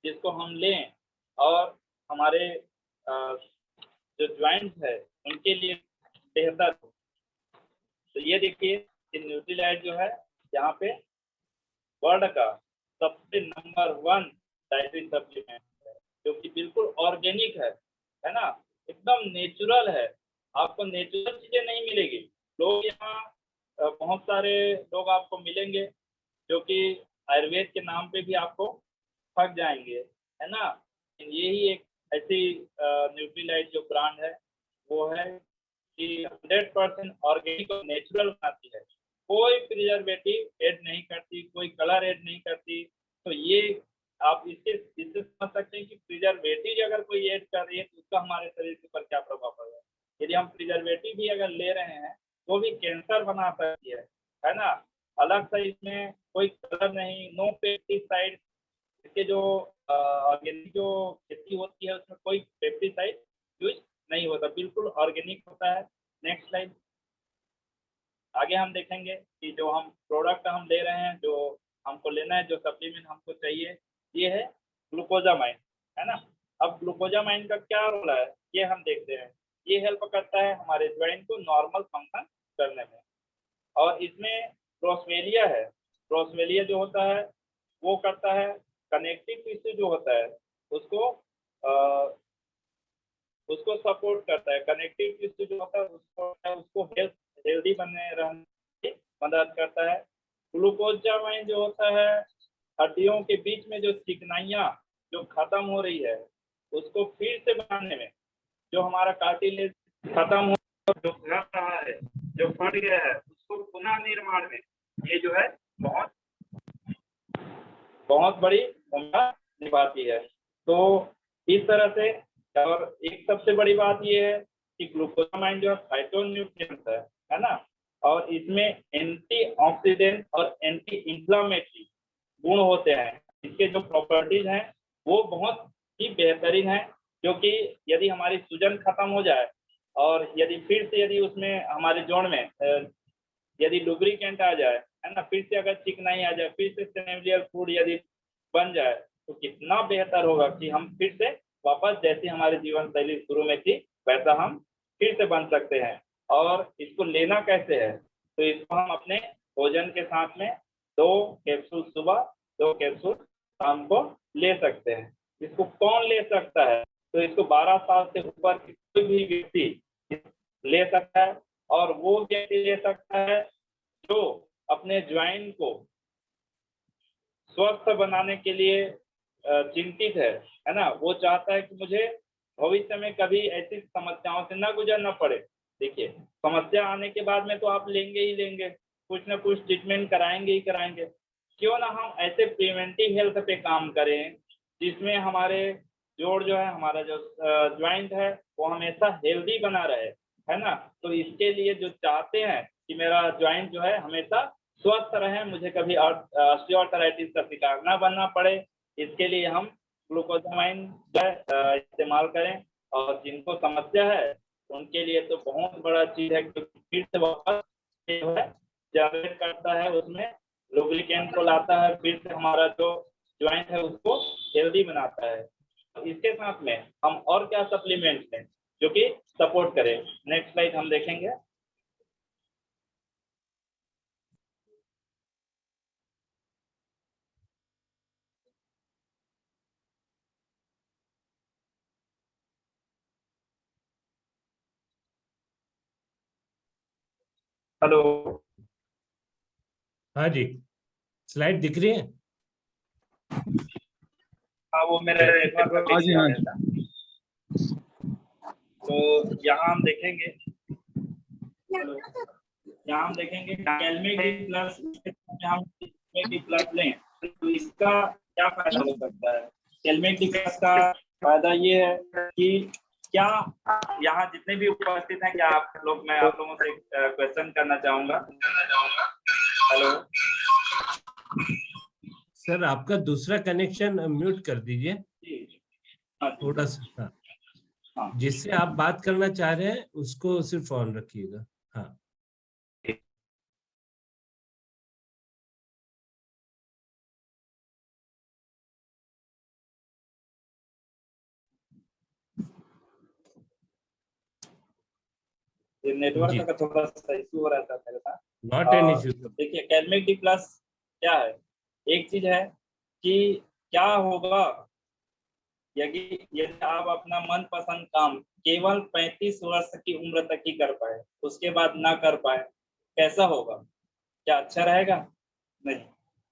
जिसको हम लें और हमारे जो जॉइंट्स है उनके लिए बेहतर हो। तो ये देखिए कि न्यूट्रीलाइट जो है यहाँ पे वर्ल्ड का सबसे #1 डाइटरी सप्लीमेंट है, जो कि बिल्कुल ऑर्गेनिक है ना, एकदम नेचुरल है। आपको नेचुरल चीजें नहीं मिलेगी। लोग यहाँ बहुत सारे लोग आपको मिलेंगे जो कि आयुर्वेद के नाम पे भी आपको थक जाएंगे, है ना। यही एक ऐसी न्यूट्रीलाइट जो ब्रांड है वो है कि 100% ऑर्गेनिक और नेचुरल बनाती है, कोई प्रिजर्वेटिव ऐड नहीं करती, कोई कलर ऐड नहीं करती। तो ये आप इससे समझ सकते हैं कि प्रिजर्वेटिव अगर कोई ऐड कर रही है तो उसका हमारे शरीर के ऊपर क्या प्रभाव पड़ेगा। यदि हम प्रिजर्वेटिव भी अगर ले रहे हैं तो भी कैंसर बना सकती है ना। अलग से इसमें कोई कलर नहीं, नो पेस्टिसाइड। इसके जो ऑर्गेनिक जो खेती होती है उसमें कोई पेस्टिसाइड यूज नहीं होता, बिल्कुल ऑर्गेनिक होता है। Next slide. आगे हम देखेंगे कि जो हम प्रोडक्ट हम ले रहे हैं, जो हमको लेना है, जो सप्लीमेंट हमको चाहिए, ये है ग्लूकोजामाइन, है ना। अब ग्लूकोजामाइन का क्या रोल है ये हम देखते हैं। ये हेल्प करता है हमारे ज्वाइंट को नॉर्मल फंक्शन करने में। और इसमें प्रोसवेलिया है। प्रोसवेलिया जो होता है वो करता है कनेक्टिव टिश्यू जो होता है उसको सपोर्ट करता है। कनेक्टिव टिश्यू जो होता है उसको हेल्दी बने रहने में मदद करता है। ग्लूकोजामाइन जो होता है हड्डियों के बीच में जो चिकनाइयाँ जो खत्म हो रही है उसको फिर से बनाने में, जो हमारा कार्टिलेज खत्म हो, जो घट रहा है, जो फट गया है, उसको पुनः निर्माण में ये जो है बहुत बहुत बड़ी भूमिका निभाती है। तो इस तरह से, और एक सबसे बड़ी बात ये है कि ग्लूकोजामाइन जो है फाइटोन्यूट्रिएंट है ना, और इसमें एंटीऑक्सीडेंट और एंटी इंफ्लेमेटरी गुण होते हैं। इसके जो प्रॉपर्टीज हैं वो बहुत ही बेहतरीन है, क्योंकि यदि हमारी सूजन खत्म हो जाए और यदि फिर से यदि उसमें हमारे जोड़ में यदि लुब्रिकेंट आ जाए, है ना, फिर से अगर चिकनाई आ जाए, फिर से सिनेवियल फ्लूइड यदि बन जाए, तो कितना बेहतर होगा कि हम फिर से वापस जैसी हमारी जीवन शैली शुरू में थी वैसा हम फिर से बन सकते हैं। और इसको लेना कैसे है, तो इसको हम अपने भोजन के साथ में 2 कैप्सूल सुबह 2 कैप्सूल शाम को ले सकते हैं। इसको कौन ले सकता है, तो इसको 12 साल से ऊपर कोई भी व्यक्ति ले सकता है। और वो व्यक्ति ले सकता है जो अपने ज्वाइंट को स्वस्थ बनाने के लिए चिंतित है ना। वो चाहता है कि मुझे भविष्य में कभी ऐसी समस्याओं से ना गुजरना पड़े। देखिए, समस्या आने के बाद में तो आप लेंगे ही लेंगे, कुछ ना कुछ ट्रीटमेंट कराएंगे ही कराएंगे। क्यों ना हम ऐसे प्रिवेंटिव हेल्थ पे काम करें जिसमें हमारे जोड़ जो है, हमारा जो ज्वाइंट है वो हमेशा हेल्दी बना रहे, है ना। तो इसके लिए जो चाहते हैं कि मेरा ज्वाइंट जो है हमेशा स्वस्थ रहे, मुझे कभी ऑस्टियोआर्थराइटिस का शिकार ना बनना पड़े, इसके लिए हम ग्लूकोजामाइन इस्तेमाल करें। और जिनको समस्या है उनके लिए तो बहुत बड़ा चीज है, क्योंकि फिर से वापस जो है जनरेट करता है, उसमें लुब्रिकेंट को लाता है, फिर से हमारा जो ज्वाइंट है उसको हेल्दी बनाता है। इसके साथ में हम और क्या सप्लीमेंट्स हैं जो कि सपोर्ट करें। नेक्स्ट स्लाइड हम देखेंगे। हेलो, हाँ जी, स्लाइड दिख रही है? हाँ, वो मेरे नेटवर्क हाँ जी, हाँ था। तो यहाँ हम देखेंगे, हेलो, यहाँ हम देखेंगे कैलमेट डी प्लस, हम कैलमेट डी प्लस लें तो इसका क्या फायदा हो सकता है। कैलमेट डी प्लस का फायदा ये है कि क्या यहाँ जितने भी उपस्थित हैं, क्या आप लोग, मैं आप लोगों से क्वेश्चन करना चाहूंगा। हेलो सर, आपका दूसरा कनेक्शन म्यूट कर दीजिए हाँ, थोड़ा सा। हाँ, हाँ। जिससे आप बात करना चाह रहे हैं उसको सिर्फ ऑन रखिएगा। हाँ, नेटवर्क जी, का थोड़ा सा इशू हो रहा था मेरे साथ। Not an issue. देखिए, कैलमेट डी प्लस क्या है। एक चीज है कि क्या होगा यदि आप अपना मनपसंद काम केवल 35 वर्ष की उम्र तक ही कर पाए, उसके बाद ना कर पाए, कैसा होगा? क्या अच्छा रहेगा? नहीं,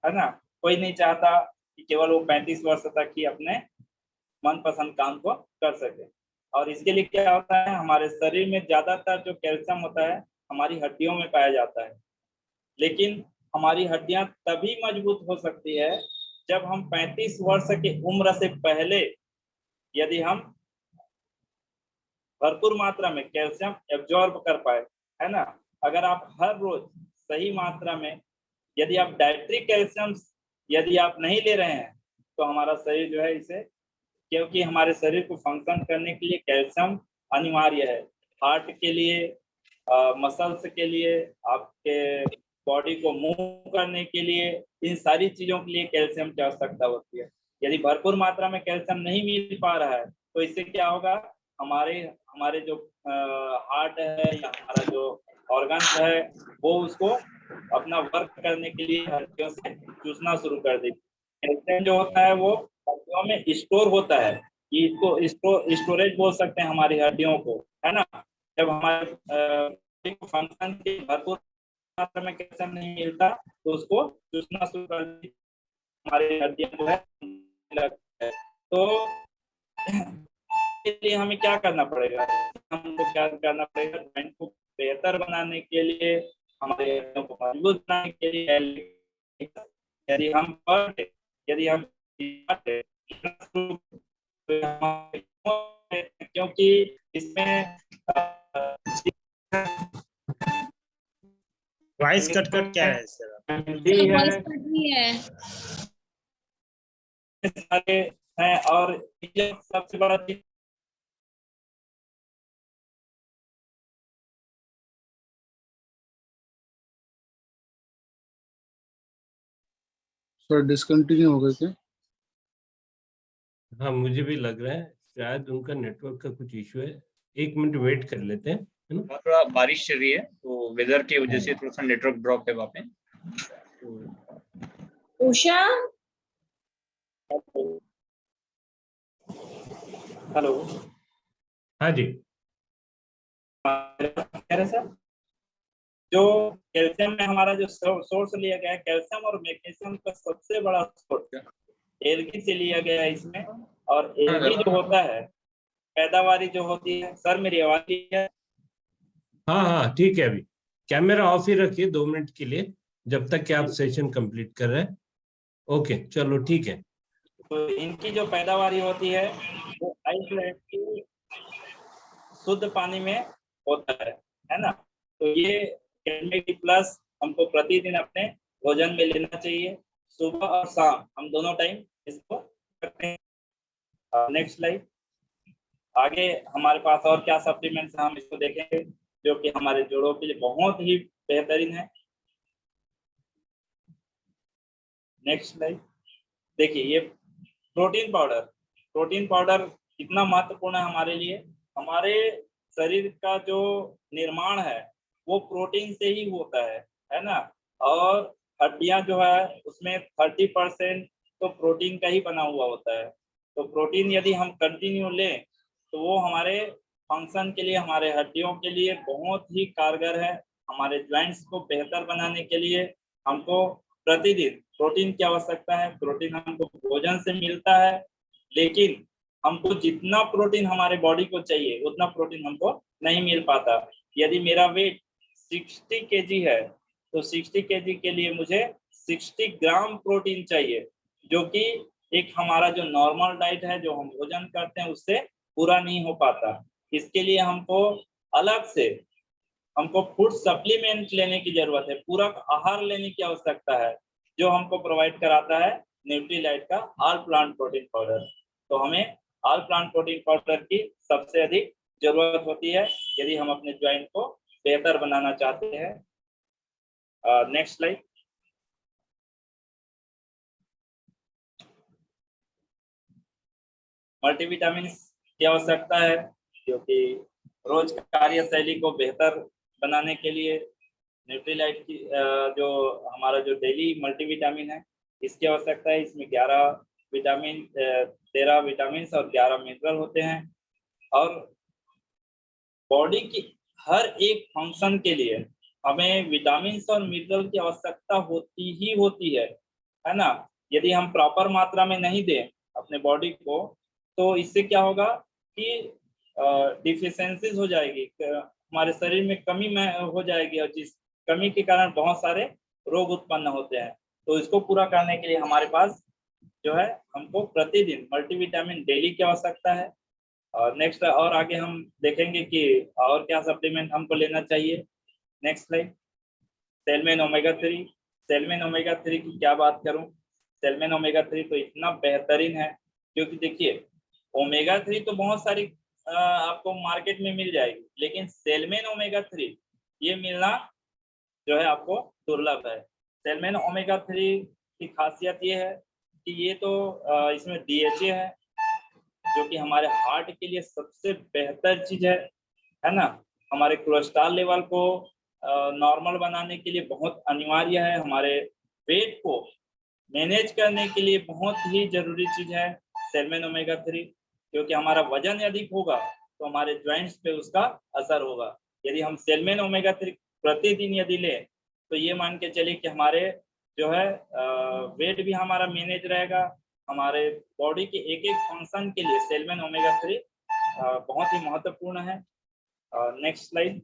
है ना। कोई नहीं चाहता कि केवल वो 35 वर्ष तक ही अपने मनपसंद काम को कर सके। और इसके लिए क्या होता है, हमारे शरीर में ज्यादातर जो कैल्शियम होता है हमारी हड्डियों में पाया जाता है। लेकिन हमारी हड्डियां तभी मजबूत हो सकती है जब हम 35 वर्ष की उम्र से पहले यदि हम भरपूर मात्रा में कैल्शियम एब्जॉर्ब कर पाए, है ना। अगर आप हर रोज सही मात्रा में यदि आप डाइटरी कैल्शियम यदि आप नहीं ले रहे हैं तो हमारा शरीर जो है इसे, क्योंकि हमारे शरीर को फंक्शन करने के लिए कैल्शियम अनिवार्य है, हार्ट के लिए, मसल्स के लिए, आपके बॉडी को मूव करने के लिए, इन सारी चीजों के लिए कैल्शियम की आवश्यकता होती है। यदि भरपूर मात्रा में कैल्शियम नहीं मिल पा रहा है तो इससे क्या होगा, हमारे जो हार्ट है या हमारा जो ऑर्गन्स है वो उसको अपना वर्क करने के लिए हड्डियों से चूसना शुरू कर देती है। कैल्शियम जो होता है वो हड्डियों में स्टोर होता है, ये इसको स्टोरेज बोल सकते हैं हमारी हड्डियों को, है ना। जब हमारे फंक्शन की भरपूर मात्रा में कैल्शियम नहीं मिलता तो उसको चूसना शुरू कर देती है, हमारी हड्डियां जो है लगता है। तो इसके लिए हमें क्या करना पड़ेगा, हमको क्या करना पड़ेगा, जॉइंट को बेहतर बनाने के लिए, हमारे हड्डियों को मजबूत बनाने के लिए यदि हम क्योंकि इसमें वॉइस कट क्या है सर? वॉइस कट रही है। सारे हैं और सबसे बड़ा चीज सर डिसकंटिन्यू हो गए क्या? हाँ, मुझे भी लग रहा है शायद उनका नेटवर्क का कुछ इश्यू है। 1 मिनट वेट कर लेते हैं, है ना। थोड़ा बारिश चल रही है तो वेदर की वजह से थोड़ा सा नेटवर्क ड्रॉप है वहाँ पे। उषा, हेलो, हाँ जी। सर जो कैल्शियम में हमारा जो सोर्स लिया गया है, कैल्शियम और मैग्नीशियम का सबसे बड़ा सोर्स एलगी से लिया गया है इसमें। और एलगी जो होता है, पैदावारी जो होती है, सर मेरी आवाज है? हाँ ठीक है। अभी कैमरा ऑफ ही रखिए 2 मिनट के लिए, जब तक कि आप सेशन कंप्लीट कर रहे हैं। ओके, चलो ठीक है। तो इनकी जो पैदावारी होती है वो आइसलैंड की शुद्ध पानी में होता है ना। तो ये कैलमेटी प्लस हमको प्रतिदिन अपने भोजन में लेना चाहिए, सुबह और शाम हम दोनों टाइम इसको करते हैं। Next slide. आगे हमारे पास और क्या सप्लीमेंट्स हैं हम इसको देखेंगे जो कि हमारे जोड़ों के लिए बहुत ही बेहतरीन है। Next slide. देखिए ये प्रोटीन पाउडर कितना महत्वपूर्ण है हमारे लिए। हमारे शरीर का जो निर्माण है वो प्रोटीन से ही होता है ना। और हड्डियां जो है उसमें 30% तो प्रोटीन का ही बना हुआ होता है। तो प्रोटीन यदि हम कंटिन्यू लें तो वो हमारे फंक्शन के लिए, हमारे हड्डियों के लिए बहुत ही कारगर है। हमारे ज्वाइंट्स को बेहतर बनाने के लिए हमको प्रतिदिन प्रोटीन की आवश्यकता है। प्रोटीन हमको भोजन से मिलता है, लेकिन हमको जितना प्रोटीन हमारे बॉडी को चाहिए उतना प्रोटीन हमको नहीं मिल पाता। यदि मेरा वेट 60 kg है तो 60 kg के लिए मुझे 60 ग्राम प्रोटीन चाहिए, जो कि एक हमारा जो नॉर्मल डाइट है, जो हम भोजन करते हैं, उससे पूरा नहीं हो पाता। इसके लिए हमको अलग से फूड सप्लीमेंट लेने की जरूरत है, पूरक आहार लेने की आवश्यकता है, जो हमको प्रोवाइड कराता है न्यूट्रीलाइट का ऑल प्लांट प्रोटीन पाउडर। तो हमें ऑल प्लांट प्रोटीन पाउडर की सबसे अधिक जरूरत होती है यदि हम अपने ज्वाइंट को बेहतर बनाना चाहते हैं। Next slide. मल्टीविटामिन की आवश्यकता है, क्योंकि रोज कार्य शैली को बेहतर बनाने के लिए न्यूट्रीलाइट की जो हमारा जो डेली मल्टीविटामिन है इसकी आवश्यकता है। इसमें 13 विटामिन और 11 मिनरल होते हैं। और बॉडी की हर एक फंक्शन के लिए हमें विटामिन और मिनरल की आवश्यकता होती है ना। यदि हम प्रॉपर मात्रा में नहीं दें अपने बॉडी को तो इससे क्या होगा कि डिफिशियंसीज हो जाएगी, हमारे शरीर में कमी हो जाएगी, और जिस कमी के कारण बहुत सारे रोग उत्पन्न होते हैं। तो इसको पूरा करने के लिए हमारे पास जो है हमको प्रतिदिन मल्टीविटामिन डेली की आवश्यकता है। और नेक्स्ट और आगे हम देखेंगे कि और क्या सप्लीमेंट हमको लेना चाहिए। Next slide. Salmon omega 3। Salmon omega 3 की क्या बात करूं, सेलमेन ओमेगा 3 तो इतना बेहतरीन है, क्योंकि देखिए ओमेगा 3 तो बहुत सारी आपको मार्केट में मिल जाएगी, लेकिन सेलमेन ओमेगा 3 ये मिलना जो है आपको दुर्लभ है। सेलमेन ओमेगा 3 की खासियत ये है कि ये तो इसमें DHA है, जो कि हमारे हार्ट के लिए सबसे बेहतर चीज है ना। हमारे कोलेस्ट्रॉल लेवल को नॉर्मल बनाने के लिए बहुत अनिवार्य है। हमारे वेट को मैनेज करने के लिए बहुत ही जरूरी चीज है सेलमेन ओमेगा 3, क्योंकि हमारा वजन अधिक होगा तो हमारे जॉइंट्स पे उसका असर होगा। यदि हम सेलमेन ओमेगा 3 प्रतिदिन यदि लें तो ये मान के चलिए कि हमारे जो है वेट भी हमारा मैनेज रहेगा। हमारे बॉडी के एक एक फंक्शन के लिए सेलमेन ओमेगा 3 बहुत ही महत्वपूर्ण है। Next slide,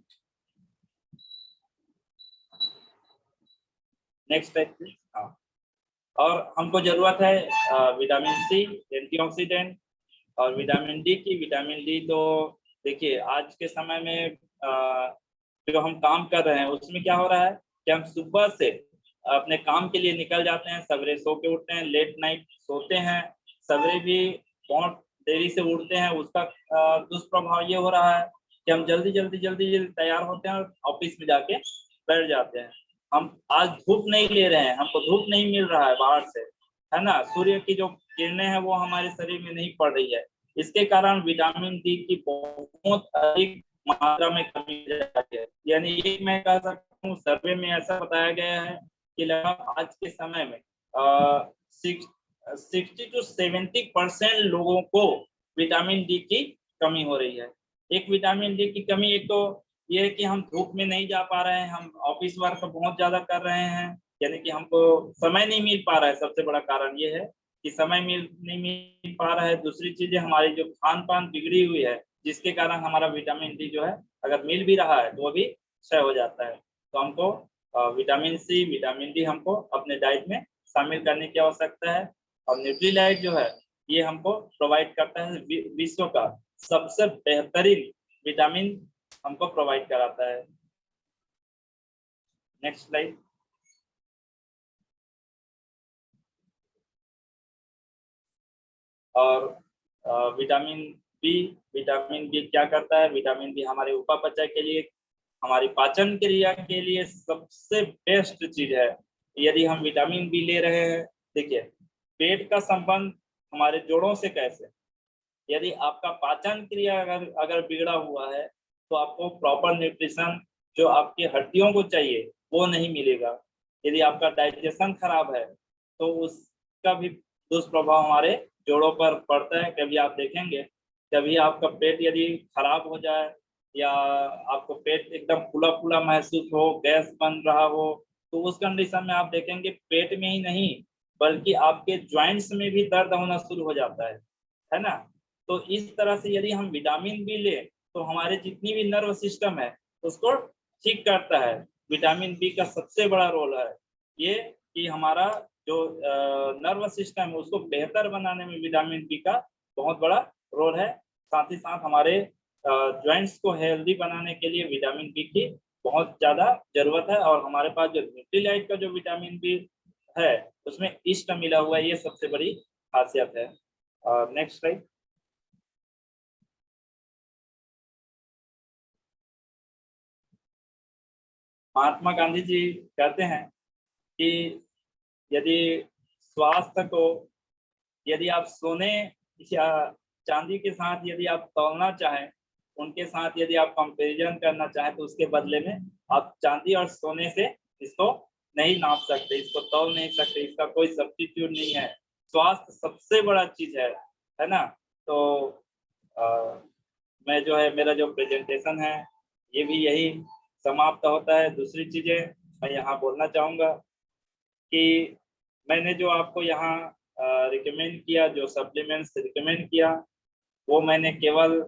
next slide please. हाँ, और हमको जरूरत है विटामिन सी, एंटीऑक्सीडेंट और विटामिन डी की। विटामिन डी तो देखिए आज के समय में जो हम काम कर रहे हैं उसमें क्या हो रहा है कि हम सुबह से अपने काम के लिए निकल जाते हैं, सवेरे सो के उठते हैं, लेट नाइट सोते हैं, सवेरे भी बहुत देरी से उठते हैं। उसका दुष्प्रभाव ये हो रहा है कि हम जल्दी तैयार होते हैं और ऑफिस में जाके बैठ जाते हैं। हम आज धूप नहीं ले रहे हैं, हमको धूप नहीं मिल रहा है बाहर से, है ना। सूर्य की जो किरणें हैं वो हमारे शरीर में नहीं पड़ रही है, इसके कारण विटामिन डी की बहुत अधिक मात्रा में कमी है। यानी ये मैं कह सकता हूँ सर्वे में ऐसा बताया गया है कि लगभग आज के समय में 60 to 70% लोगों को विटामिन डी की कमी हो रही है। एक विटामिन डी की कमी एक तो ये है कि हम धूप में नहीं जा पा रहे हैं, हम ऑफिस वर्क बहुत ज्यादा कर रहे हैं, यानी कि हमको समय नहीं मिल पा रहा है। सबसे बड़ा कारण ये है कि समय नहीं मिल पा रहा है। दूसरी चीजें हमारी जो खान पान बिगड़ी हुई है, जिसके कारण हमारा विटामिन डी जो है अगर मिल भी रहा है तो वो भी क्षय हो जाता है। तो हमको विटामिन सी, विटामिन डी हमको अपने डाइट में शामिल करने की आवश्यकता है। और न्यूट्रीलाइट जो है ये हमको प्रोवाइड करता है, विश्व का सबसे बेहतरीन विटामिन हमको प्रोवाइड कराता है। Next slide. और विटामिन बी क्या करता है? विटामिन बी हमारे उपापचय के लिए, हमारी पाचन क्रिया के लिए सबसे बेस्ट चीज है। यदि हम विटामिन बी ले रहे हैं, देखिए पेट का संबंध हमारे जोड़ों से कैसे, यदि आपका पाचन क्रिया अगर बिगड़ा हुआ है तो आपको प्रॉपर न्यूट्रिशन जो आपकी हड्डियों को चाहिए वो नहीं मिलेगा। यदि आपका डाइजेशन खराब है तो उसका भी दुष्प्रभाव हमारे जोड़ों पर पड़ता है। कभी आप देखेंगे, कभी आपका पेट यदि खराब हो जाए या आपको पेट एकदम फूला फूला महसूस हो, गैस बन रहा हो, तो उस कंडीशन में आप देखेंगे पेट में ही नहीं बल्कि आपके ज्वाइंट्स में भी दर्द होना शुरू हो जाता है ना। तो इस तरह से यदि हम विटामिन बी ले तो हमारे जितनी भी नर्व सिस्टम है उसको ठीक करता है। विटामिन बी का सबसे बड़ा रोल है ये कि हमारा जो नर्व सिस्टम है उसको बेहतर बनाने में विटामिन बी का बहुत बड़ा रोल है। साथ ही साथ हमारे जॉइंट्स को हेल्दी बनाने के लिए विटामिन बी की बहुत ज्यादा जरूरत है। और हमारे पास जो न्यूट्रीलाइट का जो विटामिन बी है उसमें ईस्ट मिला हुआ है, ये सबसे बड़ी खासियत है। Next slide. महात्मा गांधी जी कहते हैं कि यदि स्वास्थ्य को यदि आप सोने या चांदी के साथ यदि आप तौलना चाहें, उनके साथ यदि आप कंपैरिजन करना चाहें तो उसके बदले में आप चांदी और सोने से इसको नहीं नाप सकते, इसको तौल नहीं सकते, इसका कोई सब्स्टिट्यूट नहीं है। स्वास्थ्य सबसे बड़ा चीज है ना। तो मैं जो है मेरा जो प्रेजेंटेशन है ये भी यही समाप्त होता है। दूसरी चीजें मैं यहाँ बोलना चाहूँगा कि मैंने जो आपको यहाँ रिकमेंड किया, जो सप्लीमेंट्स रिकमेंड किया, वो मैंने केवल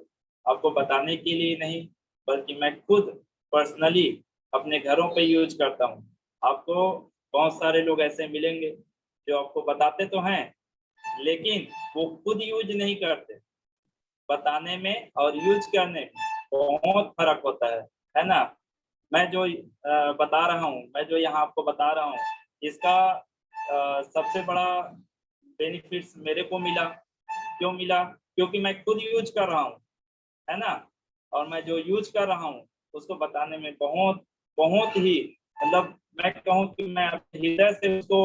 आपको बताने के लिए नहीं बल्कि मैं खुद पर्सनली अपने घरों पे यूज करता हूँ। आपको बहुत सारे लोग ऐसे मिलेंगे जो आपको बताते तो हैं लेकिन वो खुद यूज नहीं करते। बताने में और यूज करने में बहुत फर्क होता है ना। मैं जो बता रहा हूँ, मैं जो यहाँ आपको बता रहा हूँ, इसका सबसे बड़ा बेनिफिट्स मेरे को मिला। क्यों मिला? क्योंकि मैं खुद यूज कर रहा हूँ, है ना। और मैं जो यूज कर रहा हूँ उसको बताने में बहुत बहुत ही मतलब मैं कहूँ कि मैं अपने हृदय से उसको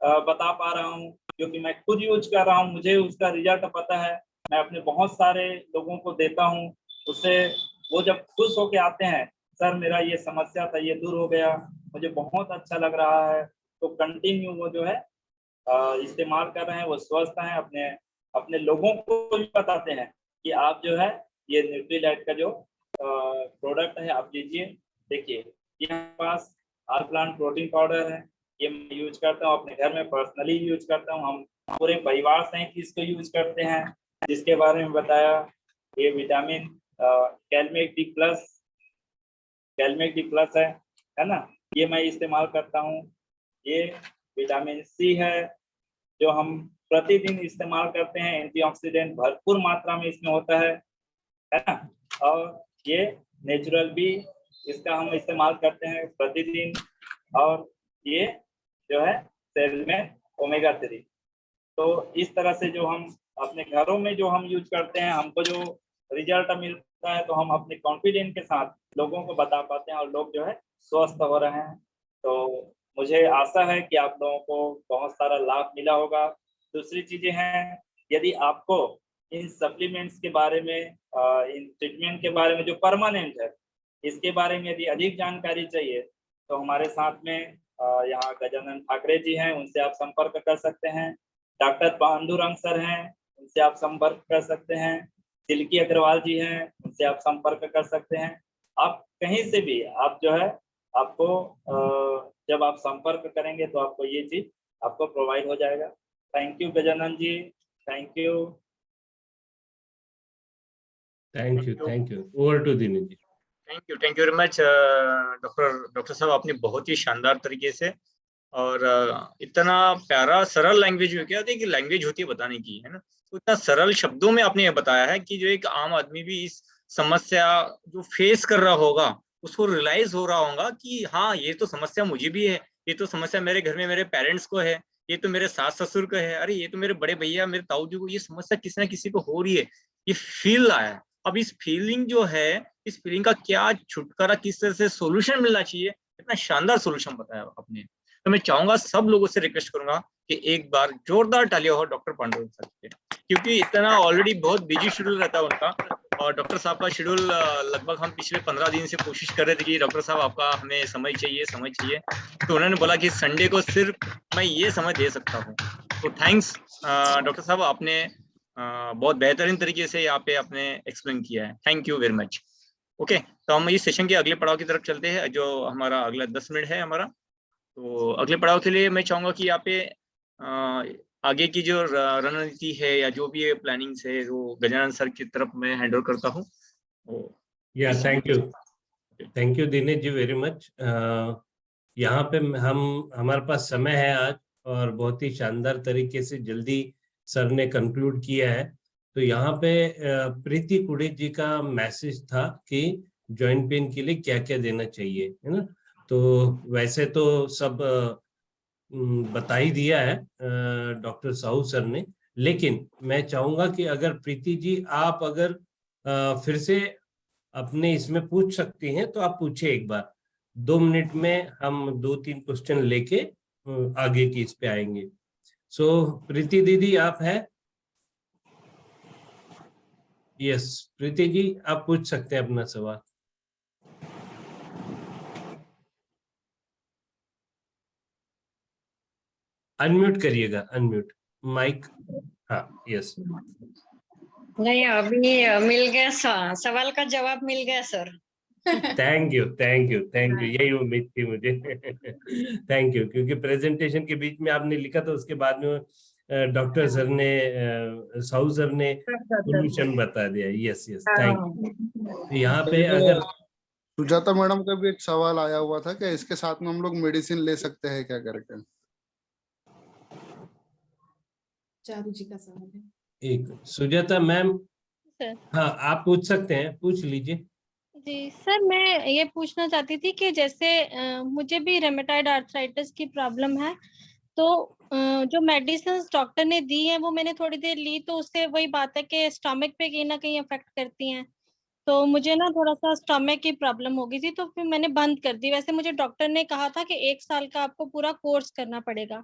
बता पा रहा हूँ, क्योंकि मैं खुद यूज कर रहा हूँ, मुझे उसका रिजल्ट पता है। मैं अपने बहुत सारे लोगों को देता हूँ, उससे वो जब खुश होके आते हैं, सर मेरा ये समस्या था ये दूर हो गया, मुझे बहुत अच्छा लग रहा है, तो कंटिन्यू वो जो है इस्तेमाल कर रहे हैं, वो स्वस्थ हैं, अपने अपने लोगों को भी बताते हैं कि आप जो है ये न्यूट्रीलाइट का जो प्रोडक्ट है आप लीजिए। देखिए ये हमारे पास आर-प्लांट प्रोटीन पाउडर है, ये मैं यूज करता हूँ अपने घर में, पर्सनली यूज करता हूँ, हम पूरे परिवार सहित इसको यूज करते हैं। जिसके बारे में बताया, ये विटामिन कैलमेट डी प्लस है ना, ये मैं इस्तेमाल करता हूँ। ये विटामिन सी है जो हम प्रतिदिन इस्तेमाल करते हैं, एंटीऑक्सीडेंट भरपूर मात्रा में इसमें होता है ना। और ये नेचुरल बी, इसका हम इस्तेमाल करते हैं प्रतिदिन। और ये जो है सेल में ओमेगा 3। तो इस तरह से जो हम अपने घरों में जो हम यूज करते हैं, हमको जो रिजल्ट मिलता है, तो हम अपने कॉन्फिडेंस के साथ लोगों को बता पाते हैं और लोग जो है स्वस्थ हो रहे हैं। तो मुझे आशा है कि आप लोगों को बहुत सारा लाभ मिला होगा। दूसरी चीजें हैं, यदि आपको इन सप्लीमेंट्स के बारे में, इन ट्रीटमेंट के बारे में जो परमानेंट है, इसके बारे में यदि अधिक जानकारी चाहिए, तो हमारे साथ में यहाँ गजानन ठाकरे जी हैं, उनसे आप संपर्क कर सकते हैं। डॉक्टर पांडुरंग सर हैं, उनसे आप संपर्क कर सकते हैं। तिलकी अग्रवाल जी हैं, उनसे आप संपर्क कर सकते हैं। आप कहीं से भी आप जो है आपको जब आप संपर्क करेंगे तो आपको ये चीज आपको प्रोवाइड हो जाएगा। Thank you Gajanan ji, thank you. Thank you. Over to Dinesh ji. Thank you very much doctor साहब, आपने बहुत ही शानदार तरीके से और इतना प्यारा सरल लैंग्वेज में, क्या देखिए लैंग्वेज होती है बताने की, है ना, तो इतना सरल शब्दों में आपने ये बताया है कि जो एक आम आदमी भी इस समस्या जो फेस कर रहा होगा उसको रियलाइज हो रहा होगा कि हाँ ये तो समस्या मुझे भी है, ये तो समस्या मेरे घर में मेरे पेरेंट्स को है, ये तो मेरे सास ससुर को है, अरे ये तो मेरे बड़े भैया मेरे ताऊ जी को ये समस्या किसी ना किसी को हो रही है, ये फील आया है। अब इस फीलिंग जो है, इस फीलिंग का क्या छुटकारा, किस तरह से सोल्यूशन मिलना चाहिए, इतना शानदार सोल्यूशन बताया आपने। तो मैं चाहूंगा सब लोगों से रिक्वेस्ट करूंगा कि एक बार जोरदार तालियां हो डॉक्टर पांडुरंग सर के, क्योंकि इतना ऑलरेडी बहुत बिजी शेड्यूल रहता है उनका, और डॉक्टर साहब का शेड्यूल लगभग हम पिछले 15 दिन से कोशिश कर रहे थे कि डॉक्टर साहब आपका हमें समय चाहिए, तो उन्होंने बोला कि संडे को सिर्फ मैं ये समय दे सकता हूँ। तो थैंक्स डॉक्टर साहब, आपने बहुत बेहतरीन तरीके से यहाँ पे आपने एक्सप्लेन किया है। Thank you very much. Okay, तो हम इस सेशन के अगले पड़ाव की तरफ चलते हैं, जो हमारा अगला 10 मिनट है हमारा। तो अगले पड़ाव के लिए मैं चाहूंगा कि यहाँ पे आगे की जो रणनीति है या जो भी प्लानिंग्स है वो गजानन सर की तरफ मैं हैंड ओवर करता हूँ। या thank you Dinesh ji very much. यहाँ पे हमारे पास समय है आज, और बहुत ही शानदार तरीके से जल्दी सर ने कंक्लूड किया है। तो यहाँ पे प्रीति कुड़ित जी का मैसेज था कि जॉइंट पेन के लिए क्या क्या देना चाहिए, है ना। तो वैसे तो सब बता ही दिया है डॉक्टर साहू सर ने, लेकिन मैं चाहूंगा कि अगर प्रीति जी आप अगर फिर से अपने इसमें पूछ सकती हैं तो आप पूछे एक बार। 2 मिनट में हम 2-3 क्वेश्चन लेके आगे की इस पे आएंगे। सो प्रीति दीदी आप है? यस प्रीति जी आप पूछ सकते हैं अपना सवाल। अनम्यूट करिएगा, अनम्यूट माइक। हाँ यस। नहीं, अभी मिल गया, सवाल का जवाब मिल गया सर। थैंक यू यही उम्मीद थी मुझे। थैंक यू, क्योंकि प्रेजेंटेशन के बीच में आपने लिखा था, उसके बाद में डॉक्टर सर ने साहू सर ने सोल्यूशन बता दिया। Yes thank you. यहाँ पे अगर सुजाता मैडम का भी एक सवाल आया हुआ था, क्या इसके साथ में हम लोग मेडिसिन ले सकते हैं क्या करके? चारू जी का सवाल है। एक सुजाता मैम, सर हाँ आप पूछ सकते हैं, पूछ लीजिए। जी सर, मैं ये पूछना चाहती थी कि जैसे मुझे भी रेमेटॉइड आर्थराइटिस की प्रॉब्लम है, तो जो मेडिसिन डॉक्टर ने दी है वो मैंने थोड़ी देर ली, तो उससे वही बात है कि स्टमक पे कहीं ना कहीं अफेक्ट करती हैं। तो मुझे ना थोड़ा सा स्टमक की प्रॉब्लम हो गई थी, तो फिर मैंने बंद कर दी। वैसे मुझे डॉक्टर ने कहा था कि 1 साल का आपको पूरा कोर्स करना पड़ेगा,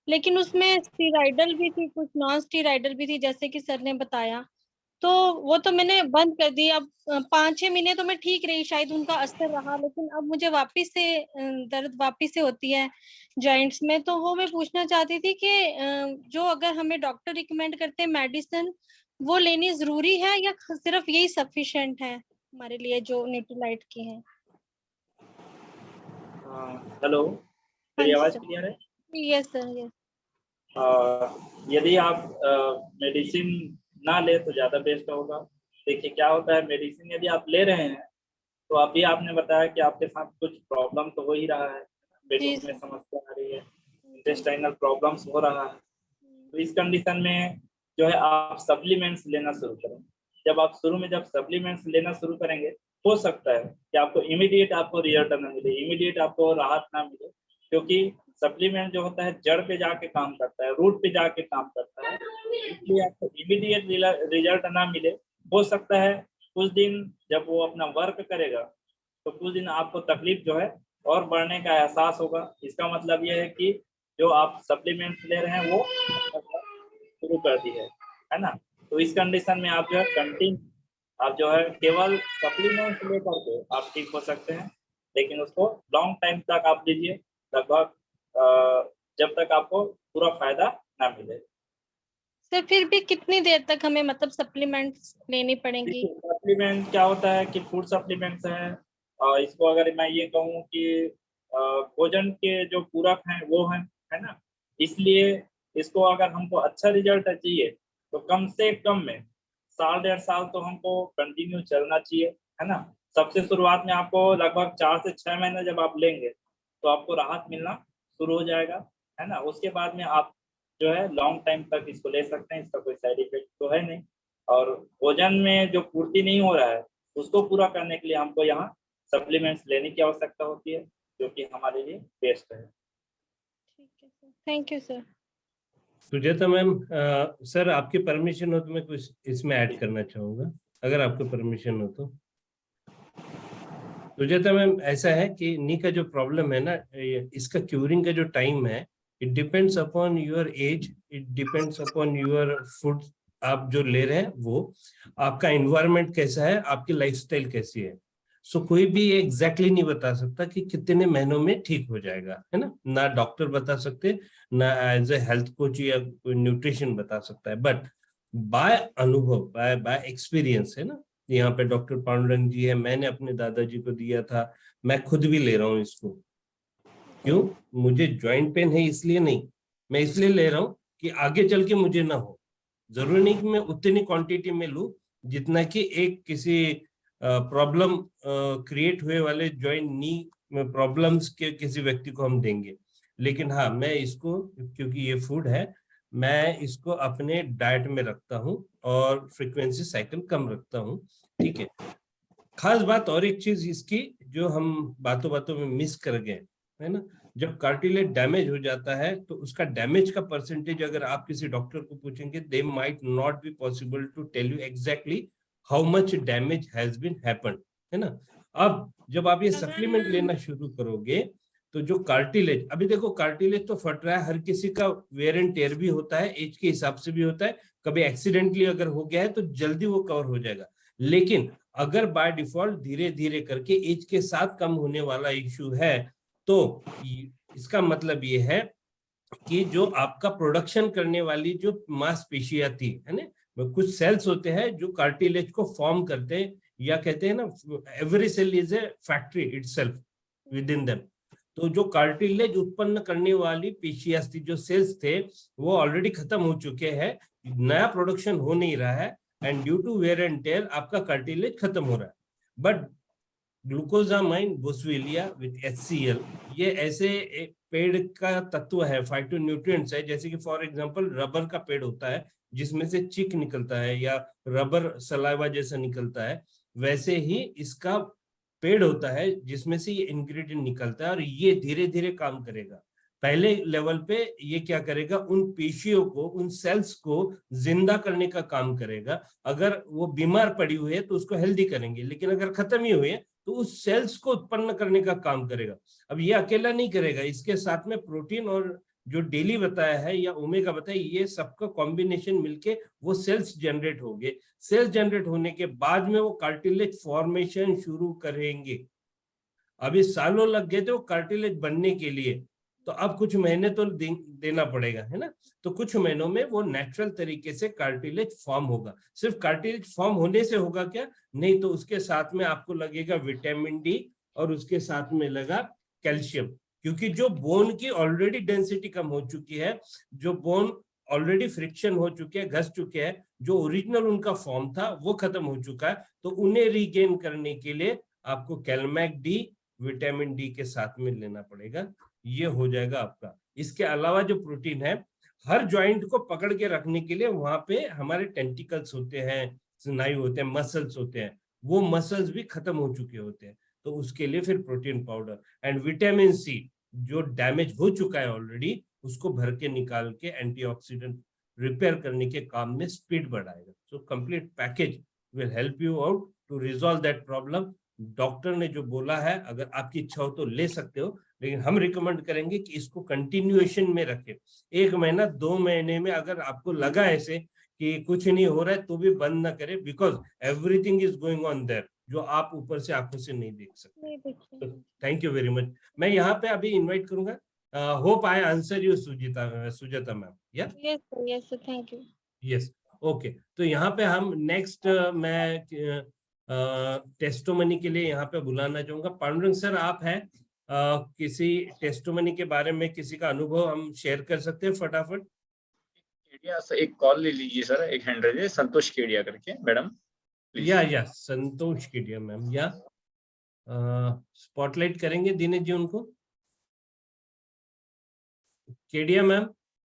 लेकिन उसमें स्टीराइडल भी थी, कुछ नॉन स्टीराइडल भी थी, जैसे कि सर ने बताया। तो वो तो मैंने बंद कर दी। अब 5-6 महीने तो मैं ठीक रही, शायद उनका असर रहा, लेकिन अब मुझे वापस से दर्द वापस से होती है जॉइंट्स में। तो वो मैं पूछना चाहती थी कि जो अगर हमें डॉक्टर रिकमेंड करते हैं मेडिसिन, वो लेनी जरूरी है या सिर्फ यही सफिशिएंट है हमारे लिए जो न्यूट्रीलाइट की है? हेलो, मेरी आवाज क्लियर है? Yes sir, yes. यदि आप मेडिसिन ना ले तो ज़्यादा बेस्ट होगा। देखिए क्या होता है, मेडिसिन यदि आप ले रहे हैं तो अभी आपने बताया कि आपके साथ कुछ प्रॉब्लम तो हो ही रहा है, पेट में समस्या आ रही है, इंटेस्टाइनल प्रॉब्लम्स हो रहा है। तो इस कंडीशन में जो है आप सप्लीमेंट्स लेना शुरू करें। जब आप शुरू में जब सप्लीमेंट्स लेना शुरू करेंगे, हो सकता है कि आपको इमीडिएट आपको रिजल्ट ना मिले, इमीडिएट आपको राहत ना मिले, क्योंकि सप्लीमेंट जो होता है जड़ पे जाके काम करता है, रूट पे जाके काम करता है, इसलिए आपको इमीडिएट रिजल्ट ना मिले। हो सकता है कुछ दिन जब वो अपना वर्क करेगा तो कुछ दिन आपको तकलीफ जो है और बढ़ने का एहसास होगा। इसका मतलब ये है कि जो आप सप्लीमेंट्स ले रहे हैं वो शुरू कर दी है ना। तो इस कंडीशन में आप जो है कंटिन्यू आप जो है केवल सप्लीमेंट्स लेकर के आप ठीक हो सकते हैं, लेकिन उसको लॉन्ग टाइम तक आप लीजिए, लगभग जब तक आपको पूरा फायदा ना मिले। सर फिर भी कितनी देर तक हमें मतलब सप्लीमेंट्स लेनी पड़ेंगी? सप्लीमेंट क्या होता है कि फूड सप्लीमेंट्स हैं, इसको अगर मैं ये कहूँ कि भोजन के जो पूरक हैं वो हैं, है ना। इसलिए इसको अगर हमको अच्छा रिजल्ट चाहिए तो कम से कम में 1.5 साल तो हमको कंटिन्यू चलना चाहिए, है ना। सबसे शुरुआत में आपको लगभग 4 से 6 महीने जब आप लेंगे तो आपको राहत मिलना शुरू हो जाएगा, है ना। उसके बाद में आप जो है लॉन्ग टाइम तक इसको ले सकते हैं, इसका कोई साइड इफेक्ट तो है नहीं। और भोजन में जो पूर्ति नहीं हो रहा है उसको पूरा करने के लिए हमको यहाँ सप्लीमेंट्स लेने की आवश्यकता होती है, जो कि हमारे लिए बेस्ट है। ठीक है sir, thank you sir. Sujata ma'am, sir आपकी परमिशन हो तो मैं कुछ इसमें ऐड करना चाहूँगा, अगर आपको परमिशन हो तो। सुजाता मैम, ऐसा है कि नी का जो प्रॉब्लम है ना, इसका क्यूरिंग का जो टाइम है, it depends upon your age, it depends upon your food आप जो ले रहे हैं, वो आपका एनवायरनमेंट कैसा है, आपकी लाइफस्टाइल कैसी है। सो कोई भी एग्जैक्टली नहीं बता सकता कि कितने महीनों में ठीक हो जाएगा, है ना डॉक्टर बता सकते, ना एज ए हेल्थ कोच या न्यूट्रिशन बता सकता है, बट बाय अनुभव, बाय एक्सपीरियंस, है ना। यहाँ पे डॉक्टर पांडुरंग जी है, मैंने अपने दादाजी को दिया था, मैं खुद भी ले रहा हूँ इसको। क्यों? मुझे ज्वाइंट पेन है इसलिए नहीं, मैं इसलिए ले रहा हूँ कि आगे चल के मुझे ना हो। जरूरी नहीं कि मैं उतनी क्वांटिटी में लूं जितना कि एक किसी प्रॉब्लम क्रिएट हुए वाले ज्वाइंट नी प्रॉब्लम्स के किसी व्यक्ति को हम देंगे। लेकिन हाँ, मैं इसको, क्योंकि ये फूड है, मैं इसको अपने डाइट में रखता हूँ और फ्रीक्वेंसी साइकिल कम रखता हूँ, ठीक है। खास बात और एक चीज इसकी जो हम बातों बातों में मिस कर गए, है ना, जब कार्टिलेज डैमेज हो जाता है तो उसका डैमेज का परसेंटेज अगर आप किसी डॉक्टर को पूछेंगे, they might not be possible to tell you exactly how much damage has been happened, है ना। अब जब आप ये सप्लीमेंट लेना शुरू करोगे तो जो कार्टिलेज, अभी देखो कार्टिलेज तो फट रहा है, हर किसी का वेयर एंड टेयर भी होता है, एज के हिसाब से भी होता है, कभी एक्सीडेंटली अगर हो गया है तो जल्दी वो कवर हो जाएगा। लेकिन अगर बाय डिफॉल्ट धीरे धीरे करके एज के साथ कम होने वाला इश्यू है तो इसका मतलब ये है कि जो आपका प्रोडक्शन करने वाली जो मांसपेशियां थी, है ना, कुछ सेल्स होते हैं जो कार्टिलेज को फॉर्म करते हैं, या कहते हैं ना, every cell is a factory itself within them. तो जो कार्टिलेज उत्पन्न करने वाली पेशियां थी, जो सेल्स थे, वो ऑलरेडी खत्म हो चुके हैं, नया प्रोडक्शन हो नहीं रहा है, and due to wear and tear आपका कार्टिलेज खत्म हो रहा है। But glucosamine boswellia with HCl, ये ऐसे एक पेड़ का तत्व है, फाइटोन्यूट्रिएंट्स है, जैसे कि फॉर एग्जांपल रबर का पेड़ होता है जिसमें से चिक निकलता है या रबर सलाइवा जैसा निकलता है, वैसे ही इसका पेड़ होता है जिसमें से ये इंग्रेडिएंट निकलता है और ये धीरे धीरे काम करेगा। पहले लेवल पे ये क्या करेगा, उन पेशियों को, उन सेल्स को जिंदा करने का काम करेगा। अगर वो बीमार पड़ी हुई है तो उसको हेल्दी करेंगे, लेकिन अगर खत्म ही हुई है तो उस सेल्स को उत्पन्न करने का काम करेगा। अब ये अकेला नहीं करेगा, इसके साथ में प्रोटीन और जो डेली बताया है या ओमेगा बताया, ये सबका कॉम्बिनेशन मिलके वो सेल्स जनरेट होंगे। सेल्स जनरेट होने के बाद में वो कार्टिलेज फॉर्मेशन शुरू करेंगे। अभी सालों लग गए थे वो कार्टिलेज बनने के लिए, तो अब कुछ महीने तो देना पड़ेगा, है ना। तो कुछ महीनों में वो नेचुरल तरीके से कार्टिलेज फॉर्म होगा। सिर्फ कार्टिलेज फॉर्म होने से होगा क्या, नहीं, तो उसके साथ में आपको लगेगा विटामिन डी और उसके साथ में लगा कैल्शियम, क्योंकि जो बोन की ऑलरेडी डेंसिटी कम हो चुकी है, जो बोन ऑलरेडी फ्रिक्शन हो चुके हैं, घस चुके हैं, जो ओरिजिनल उनका फॉर्म था वो खत्म हो चुका है, तो उन्हें रीगेन करने के लिए आपको कैलमैक डी, विटामिन डी के साथ में लेना पड़ेगा। ये हो जाएगा आपका। इसके अलावा जो प्रोटीन है, हर जॉइंट को पकड़ के रखने के लिए वहां पे हमारे टेंटिकल्स होते हैं, स्नायु होते हैं, मसल्स होते हैं, वो मसल्स भी खत्म हो चुके होते हैं, तो उसके लिए फिर protein powder and vitamin C जो डैमेज हो चुका है ऑलरेडी, उसको भर के निकाल के एंटीऑक्सीडेंट रिपेयर करने के काम में स्पीड बढ़ाएगा। So complete package will help you out to resolve that problem. Doctor ने जो बोला है, अगर आपकी इच्छा हो तो ले सकते हो, लेकिन हम रिकमेंड करेंगे कि इसको कंटिन्यूएशन में रखें। 1 महीना 2 महीने में अगर आपको लगा ऐसे कि कुछ नहीं हो रहा है तो भी बंद ना करें, because everything is going on their, जो आप ऊपर से आंखों से नहीं देख सकते। Thank you very much. मैं यहाँ पे अभी इनवाइट करूंगा, hope I answer you Sujata ma'am. Yes sir, thank you. Yes, okay. तो यहाँ पे हम नेक्स्ट मैं टेस्टोमनी के लिए यहाँ पे बुलाना चाहूंगा। पांडुरंग सर, आप हैं, किसी टेस्टोमनी के बारे में किसी का अनुभव हम शेयर कर सकते हैं फटाफट? केडिया सर, एक कॉल ले लीजिए सर, एक हैंड रेज है, संतोष केडिया करके, मैडम। या संतोष केडिया मैम, या स्पॉटलाइट करेंगे दिनेश जी उनको। Kedia ma'am,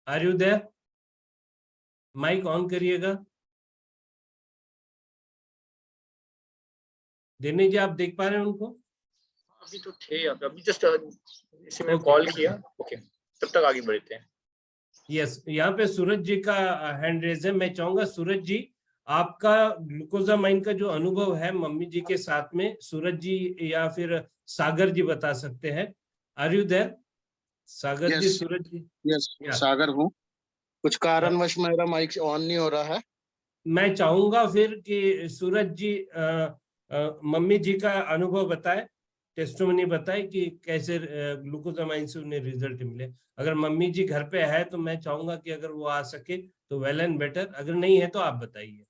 are you there? Mike on करिएगा। दिनेश जी, आप देख पा रहे हैं उनको? अभी तो थे, अभी जस्ट इसी में कॉल किया। ओके, तब तक आगे बढ़ते हैं। यस, यहाँ पे सूरज जी का हैंड रेज है। मैं चाहूंगा सूरज जी, आपका ग्लूकोजामाइन का जो अनुभव है मम्मी जी के साथ में, सूरज जी या फिर सागर जी बता सकते हैं। Are you there Sagar ji? Suraj ji? Yes, Sagar हूँ। कुछ कारणवश मेरा माइक ऑन नहीं हो रहा है। मैं चाहूंगा फिर कि सूरज जी मम्मी जी का अनुभव बताए, टेस्टोमनी बताए कि कैसे ग्लूकोजामाइन से उन्हें रिजल्ट मिले। अगर मम्मी जी घर पे है तो मैं चाहूंगा कि अगर वो आ सके तो वेल एंड बेटर, अगर नहीं है तो आप बताइए।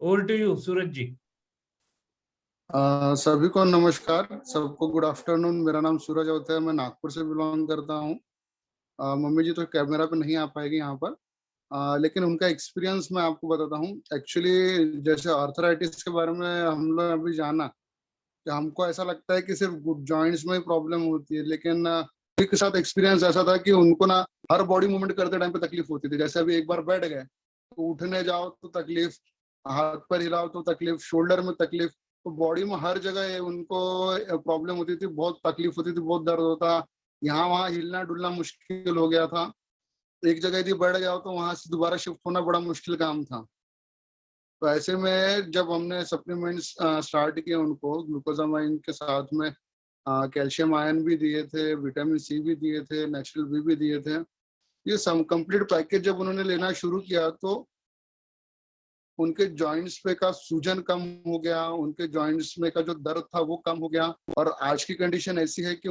ओवर टू यू सूरज जी। सभी को नमस्कार, सबको गुड आफ्टरनून। मेरा नाम सूरज होता है, मैं नागपुर से बिलोंग करता हूँ। मम्मी जी तो कैमरा पे नहीं आ पाएगी यहाँ पर, लेकिन उनका एक्सपीरियंस मैं आपको बताता हूँ। एक्चुअली जैसे आर्थराइटिस के बारे में हम लोग अभी जाना कि हमको ऐसा लगता है कि सिर्फ जॉइंट्स में ही प्रॉब्लम होती है, लेकिन के साथ एक्सपीरियंस ऐसा था कि उनको ना हर बॉडी मूवमेंट करते टाइम पे तकलीफ होती थी। जैसे अभी एक बार बैठ गए तो उठने जाओ तो तकलीफ, हाथ पर हिलाओ तो तकलीफ, शोल्डर में तकलीफ, तो बॉडी में हर जगह उनको प्रॉब्लम होती थी, बहुत तकलीफ होती थी, बहुत दर्द होता, यहाँ वहाँ हिलना डुलना मुश्किल हो गया था। एक जगह यदि बढ़ गया तो वहां से दोबारा शिफ्ट होना बड़ा मुश्किल काम था। तो ऐसे में जब हमने सप्लीमेंट्स स्टार्ट किए उनको ग्लूकोजामाइन के साथ में, कैल्शियम आयन भी दिए थे, विटामिन सी भी दिए थे, नेचुरल भी दिए थे, ये सब कंप्लीट पैकेज जब उन्होंने लेना शुरू किया तो उनके जॉइंट्स पे का सूजन कम हो गया, उनके जॉइंट्स में का जो दर्द था वो कम हो गया। और आज की कंडीशन ऐसी है कि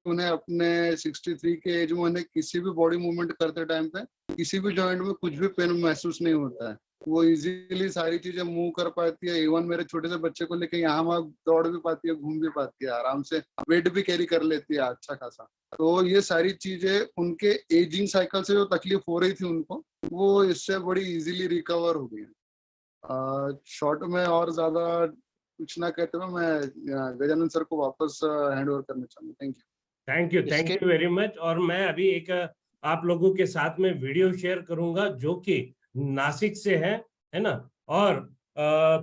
उन्हें अपने 63 के एज में उन्हें किसी भी बॉडी मूवमेंट करते टाइम पे किसी भी जॉइंट में कुछ भी पेन महसूस नहीं होता है। वो इजीली सारी चीजें मूव कर पाती है। इवन मेरे छोटे से बच्चे को लेके यहाँ वहाँ दौड़ भी पाती है, घूम भी पाती है, आराम से वेट भी कैरी कर लेती है अच्छा खासा। तो ये सारी चीजें उनके एजिंग साइकिल से जो तकलीफ हो रही थी उनको, वो इससे बड़ी इजीली रिकवर हो गई है। शॉर्ट में और ज्यादा कुछ ना कहते हुए मैं गजानन सर को वापस हैंड ओवर करना चाहूंगा। Thank you. Thank you very much. और मैं अभी एक आप लोगों के साथ में वीडियो शेयर करूंगा जो कि नासिक से है ना, और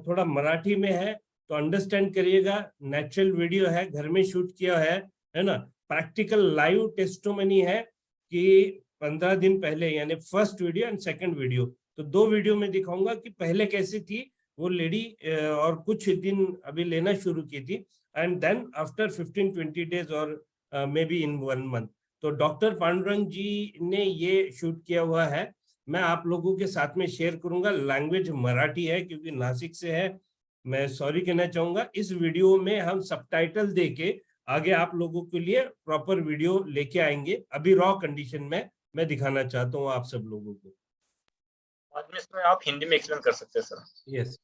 थोड़ा मराठी में है, तो अंडरस्टैंड करिएगा। नेचुरल वीडियो है, घर में शूट किया है ना, प्रैक्टिकल लाइव टेस्टोमनी है। कि 15 दिन पहले, यानी first video and second video, तो 2 वीडियो में दिखाऊंगा कि पहले कैसी थी वो लेडी और कुछ दिन अभी लेना शुरू की थी, एंड देन आफ्टर 15-20 डेज और मे बी इन 1 मंथ। तो डॉक्टर पांडुरंग जी ने ये शूट किया हुआ है, मैं आप लोगों के साथ में शेयर करूंगा। लैंग्वेज मराठी है क्योंकि नासिक से है, मैं सॉरी कहना चाहूंगा। इस वीडियो में हम सबटाइटल देके आगे आप लोगों के लिए प्रॉपर वीडियो लेके आएंगे। अभी रॉ कंडीशन में मैं दिखाना चाहता हूँ आप सब लोगों को। बाद में इसमें आप हिंदी में एक्सप्लेन कर सकते हैं sir. Yes,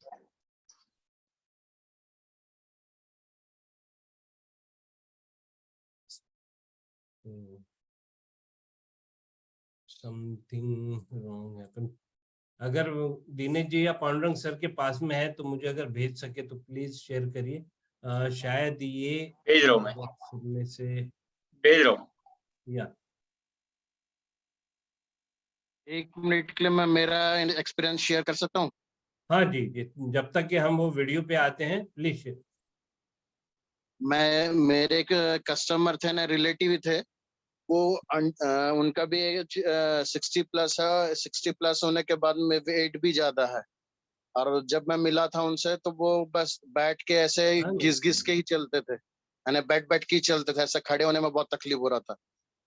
something wrong happen. अगर दिनेश जी या पांडुरंग सर के पास में है तो मुझे अगर भेज सके तो प्लीज शेयर करिए। शायद ये भेज रहा हूँ मैं, में से भेज रहा हूँ। या 1 मिनट के लिए मैं मेरा एक्सपीरियंस शेयर कर सकता हूँ? हाँ जी, जब तक कि हम वो वीडियो पे आते हैं प्लीज शेयर। मेरे एक कस्टमर थे ना, रिलेटिव थे, वो उनका भी 60 प्लस है। 60 प्लस होने के बाद में वेट भी ज्यादा है, और जब मैं मिला था उनसे तो वो बस बैठ के ऐसे घिस घिस के ही चलते थे, यानी बैठ के ही चलते थे, ऐसे खड़े होने में बहुत तकलीफ हो रहा था।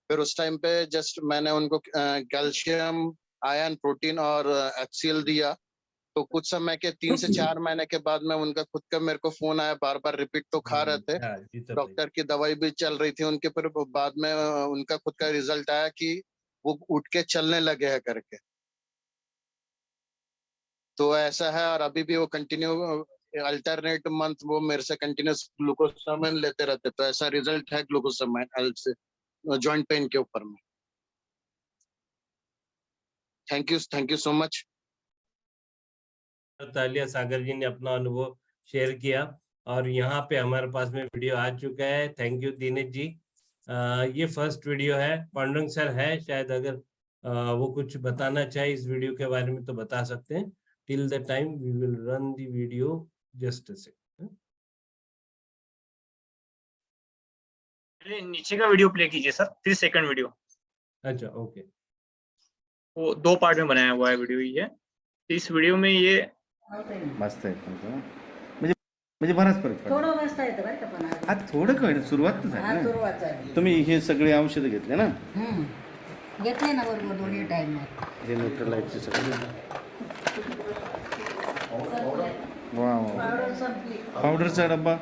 फिर उस टाइम पे जस्ट मैंने उनको कैल्शियम, आयरन, प्रोटीन और HCl दिया। तो कुछ समय के 3 से 4 महीने के बाद में उनका खुद का मेरे को फोन आया, बार बार रिपीट तो खा रहे थे, डॉक्टर की दवाई भी चल रही थी उनके, फिर बाद में उनका खुद का रिजल्ट आया कि वो उठ के चलने लगे हैं करके। तो ऐसा है, और अभी भी वो कंटिन्यू अल्टरनेट मंथ वो मेरे से कंटिन्यूस ग्लूकोसामाइन लेते रहते, तो ऐसा रिजल्ट है ग्लूकोसामाइन से जॉइंट पेन के ऊपर में। Thank you so much. तालिया सागर जी ने अपना अनुभव शेयर किया, और यहाँ पे हमारे पास में वीडियो आ चुका है। थैंक यू दिनेश जी। ये फर्स्ट वीडियो है। पांडुरंग सर है शायद, अगर वो कुछ बताना चाहे इस वीडियो के बारे में तो बता सकते हैं। Till the time we will run the video, just a second. नीचे का वीडियो प्ले कीजिए सर, फिर सेकंड वीडियो। अच्छा, ओके। वो 2 पार्ट में बनाया हुआ है वीडियो ये। इस वीडियो में ये मस्त आहे म्हणजे बराच फरक पडला। थोडं मस्त आहे बरं का, पण आता थोडं काय ना, सुरुवात तर झाली ना। सुरुवात झाली। तुम्ही हे सगळे औषध घेतले ना? घेतले ना बरोबर दोन्ही टाइम में। हे न्यूट्रलाइटचे सगळे। वा वा, पावडर संपली। पावडरचा डब्बा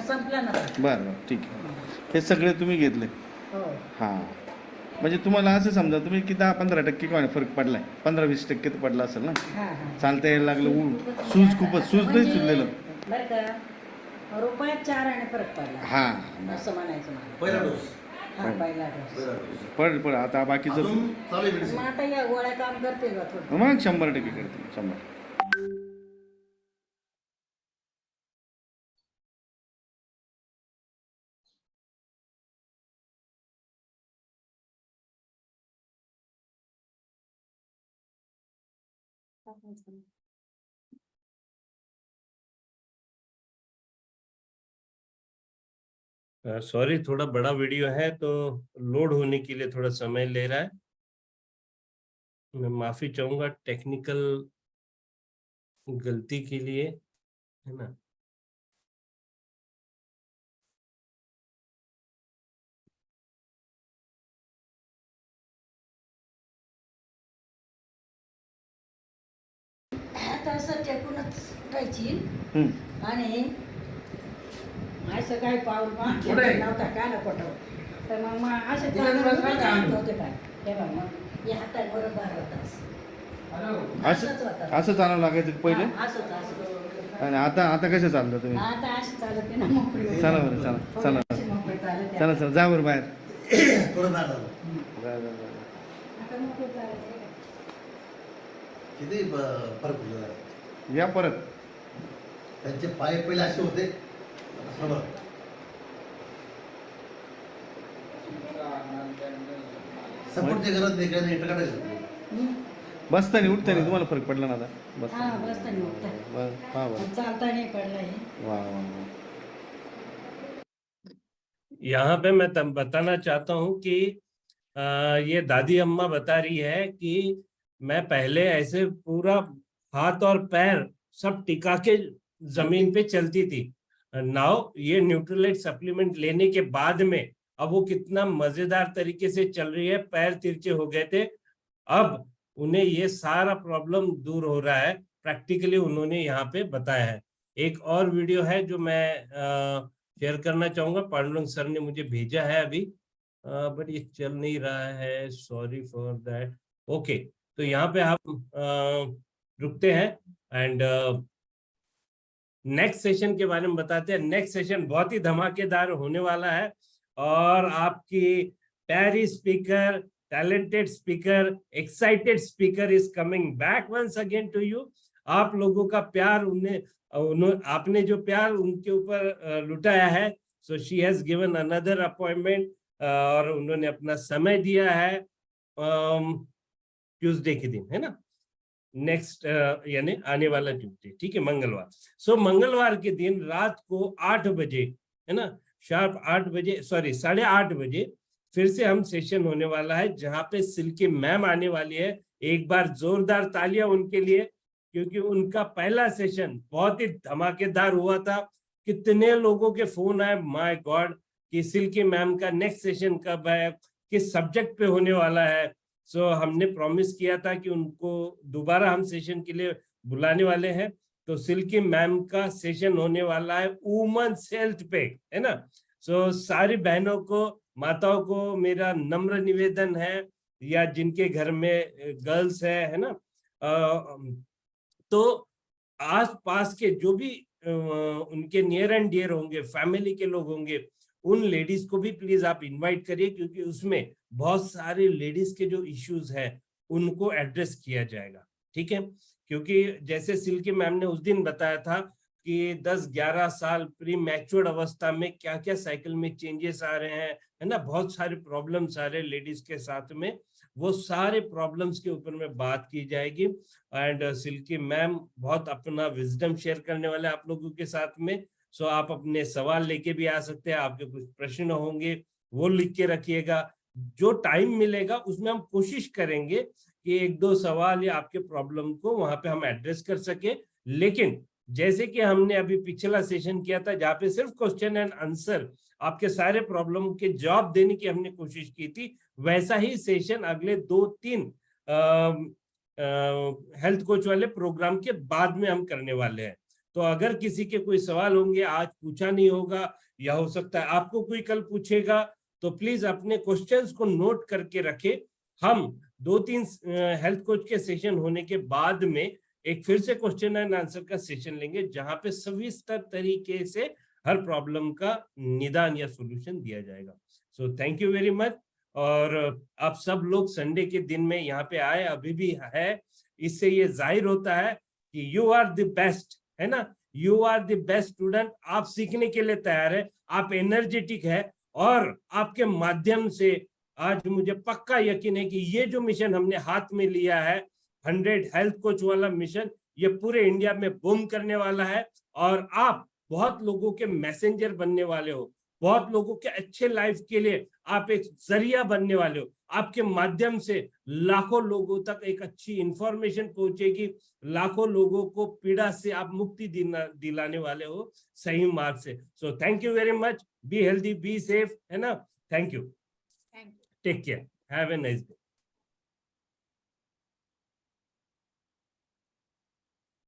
संपला ना। बरं ठीक आहे, हे सगळे तुम्ही घेतले? हो। हां, म्हणजे तुम्हाला असं समजा तुम्ही की 10-15% काय फरक पडलाय, 15-20% तर पडला असेल ना? चालता यायला लागलं, सूज खूपच, सूज नाही सुजलेलं बरं का, रुपयात 4 आणे फरक पडला। हां, असं म्हणायचं मला। पहिला डोस? हां, पहिला डोस पड आता बाकीचं मग आता या गोळ्या काम करते का थोडं? मग 100% करते, 100%। सॉरी, थोड़ा बड़ा वीडियो है तो लोड होने के लिए थोड़ा समय ले रहा है। मैं माफी चाहूंगा टेक्निकल गलती के लिए, है ना। असं टेकूनच राहायची आणि असं काही पाऊल नव्हता काय ना पटव, तर मग असं होते काय हे बघ, मग या हातात बरोबर होता असं चालावं लागायचं पहिले, असंच असं। आणि आता कसं चाललं तुम्ही? आता असं चालत ना मोकळी। चला बरं, चला मोकळी चालत चला चला, जा बरं बाहेर, थोडं बाहेर आता मोकळी चालत। किती फरक पडला? या परत, त्यांचे पाय पहिले असे होते, सपोर्टची गरज नाही, काय इंटर काढायचं, बसतानी उठतानी तुम्हाला फरक पडला ना आता? बसतानी उठतानी, चालतानी पडला। वाह वाह। यहाँ पे मैं बताना चाहता हूँ कि ये दादी अम्मा बता रही है कि मैं पहले ऐसे पूरा हाथ और पैर सब टिका के जमीन पे चलती थी, नाउ ये न्यूट्रलाइट सप्लीमेंट लेने के बाद में अब वो कितना मजेदार तरीके से चल रही है, पैर तिरछे हो गए थे, अब उन्हें ये सारा प्रॉब्लम दूर हो रहा है, प्रैक्टिकली उन्होंने यहाँ पे बताया है। एक और वीडियो है जो मैं शेयर करना चाहूंगा, पांडुरंग सर ने मुझे भेजा है अभी, बट ये चल नहीं रहा है, सॉरी फॉर दैट। ओके, तो यहाँ पे हम रुकते हैं एंड नेक्स्ट सेशन के बारे में बताते हैं। नेक्स्ट सेशन बहुत ही धमाकेदार होने वाला है और आपकी प्यारी speaker, talented speaker, excited speaker is coming back once again to you. आप लोगों का प्यार आपने जो प्यार उनके ऊपर लुटाया है, so she has given another appointment और उन्होंने अपना समय दिया है ट्यूसडे के दिन, है ना, नेक्स्ट यानी आने वाला ट्यूसडे, ठीक है, मंगलवार। सो मंगलवार के दिन रात को 8 बजे, है ना, शार्प 8 बजे, सॉरी 8:30 बजे फिर से हम सेशन होने वाला है, जहां पे सिल्की मैम आने वाली है। एक बार जोरदार तालियां उनके लिए, क्योंकि उनका पहला सेशन बहुत ही धमाकेदार हुआ था। कितने लोगों के फोन आए, माय गॉड, कि सिल्की मैम का नेक्स्ट सेशन कब है, किस सब्जेक्ट पे होने वाला है। सो हमने प्रॉमिस किया था कि उनको दोबारा हम सेशन के लिए बुलाने वाले हैं। तो सिल्की मैम का सेशन होने वाला है वुमेन्स हेल्थ पे, है ना। सो सारी बहनों को, माताओं को मेरा नम्र निवेदन है, या जिनके घर में गर्ल्स है ना, तो आस पास के जो भी उनके नियर एंड डियर होंगे, फैमिली के लोग होंगे, उन लेडीज को भी प्लीज आप इनवाइट करिए, क्योंकि उसमें बहुत सारे लेडीज के जो इश्यूज हैं उनको एड्रेस किया जाएगा, ठीक है। क्योंकि जैसे सिल्की मैम ने उस दिन बताया था कि 10-11 साल प्री मैच्योर्ड अवस्था में क्या क्या साइकिल में चेंजेस आ रहे हैं, है ना, बहुत सारे प्रॉब्लम्स आ रहे हैं लेडीज के साथ में, वो सारे प्रॉब्लम्स के ऊपर में बात की जाएगी। एंड सिल्की मैम बहुत अपना विजडम शेयर करने वाले आप लोगों के साथ में। सो आप अपने सवाल लेके भी आ सकते हैं, आपके कुछ प्रश्न होंगे वो लिख के रखिएगा। जो टाइम मिलेगा उसमें हम कोशिश करेंगे कि 1-2 सवाल या आपके प्रॉब्लम को वहां पे हम एड्रेस कर सके। लेकिन जैसे कि हमने अभी पिछला सेशन किया था, जहाँ पे सिर्फ क्वेश्चन एंड आंसर, आपके सारे प्रॉब्लम के जवाब देने की हमने कोशिश की थी, वैसा ही सेशन अगले 2-3 हेल्थ कोच वाले प्रोग्राम के बाद में हम करने वाले हैं। तो अगर किसी के कोई सवाल होंगे, आज पूछा नहीं होगा, या हो सकता है आपको कोई कल पूछेगा, तो प्लीज अपने क्वेश्चंस को नोट करके रखें। हम 2-3 हेल्थ कोच के सेशन होने के बाद में एक फिर से क्वेश्चन एंड आंसर का सेशन लेंगे, जहां पे सविस्तर तरीके से हर प्रॉब्लम का निदान या सॉल्यूशन दिया जाएगा। सो थैंक यू वेरी मच। और आप सब लोग संडे के दिन में यहाँ पे आए, अभी भी है, इससे ये जाहिर होता है कि यू आर द बेस्ट, है ना, you are the best student. आप सीखने के लिए तैयार है, आप एनर्जेटिक है, और आपके माध्यम से आज मुझे पक्का यकीन है कि ये जो मिशन हमने हाथ में लिया है, 100 हेल्थ कोच वाला मिशन, ये पूरे इंडिया में बूम करने वाला है। और आप बहुत लोगों के मैसेंजर बनने वाले हो, बहुत लोगों के अच्छे लाइफ के लिए आप एक जरिया बनने वाले हो। आपके माध्यम से लाखों लोगों तक एक अच्छी इंफॉर्मेशन पहुंचेगी, लाखों लोगों को पीड़ा से आप मुक्ति दिलाने वाले हो सही मार्ग से। So thank you very much, be healthy, be safe, है ना, thank you, take care, have a nice day.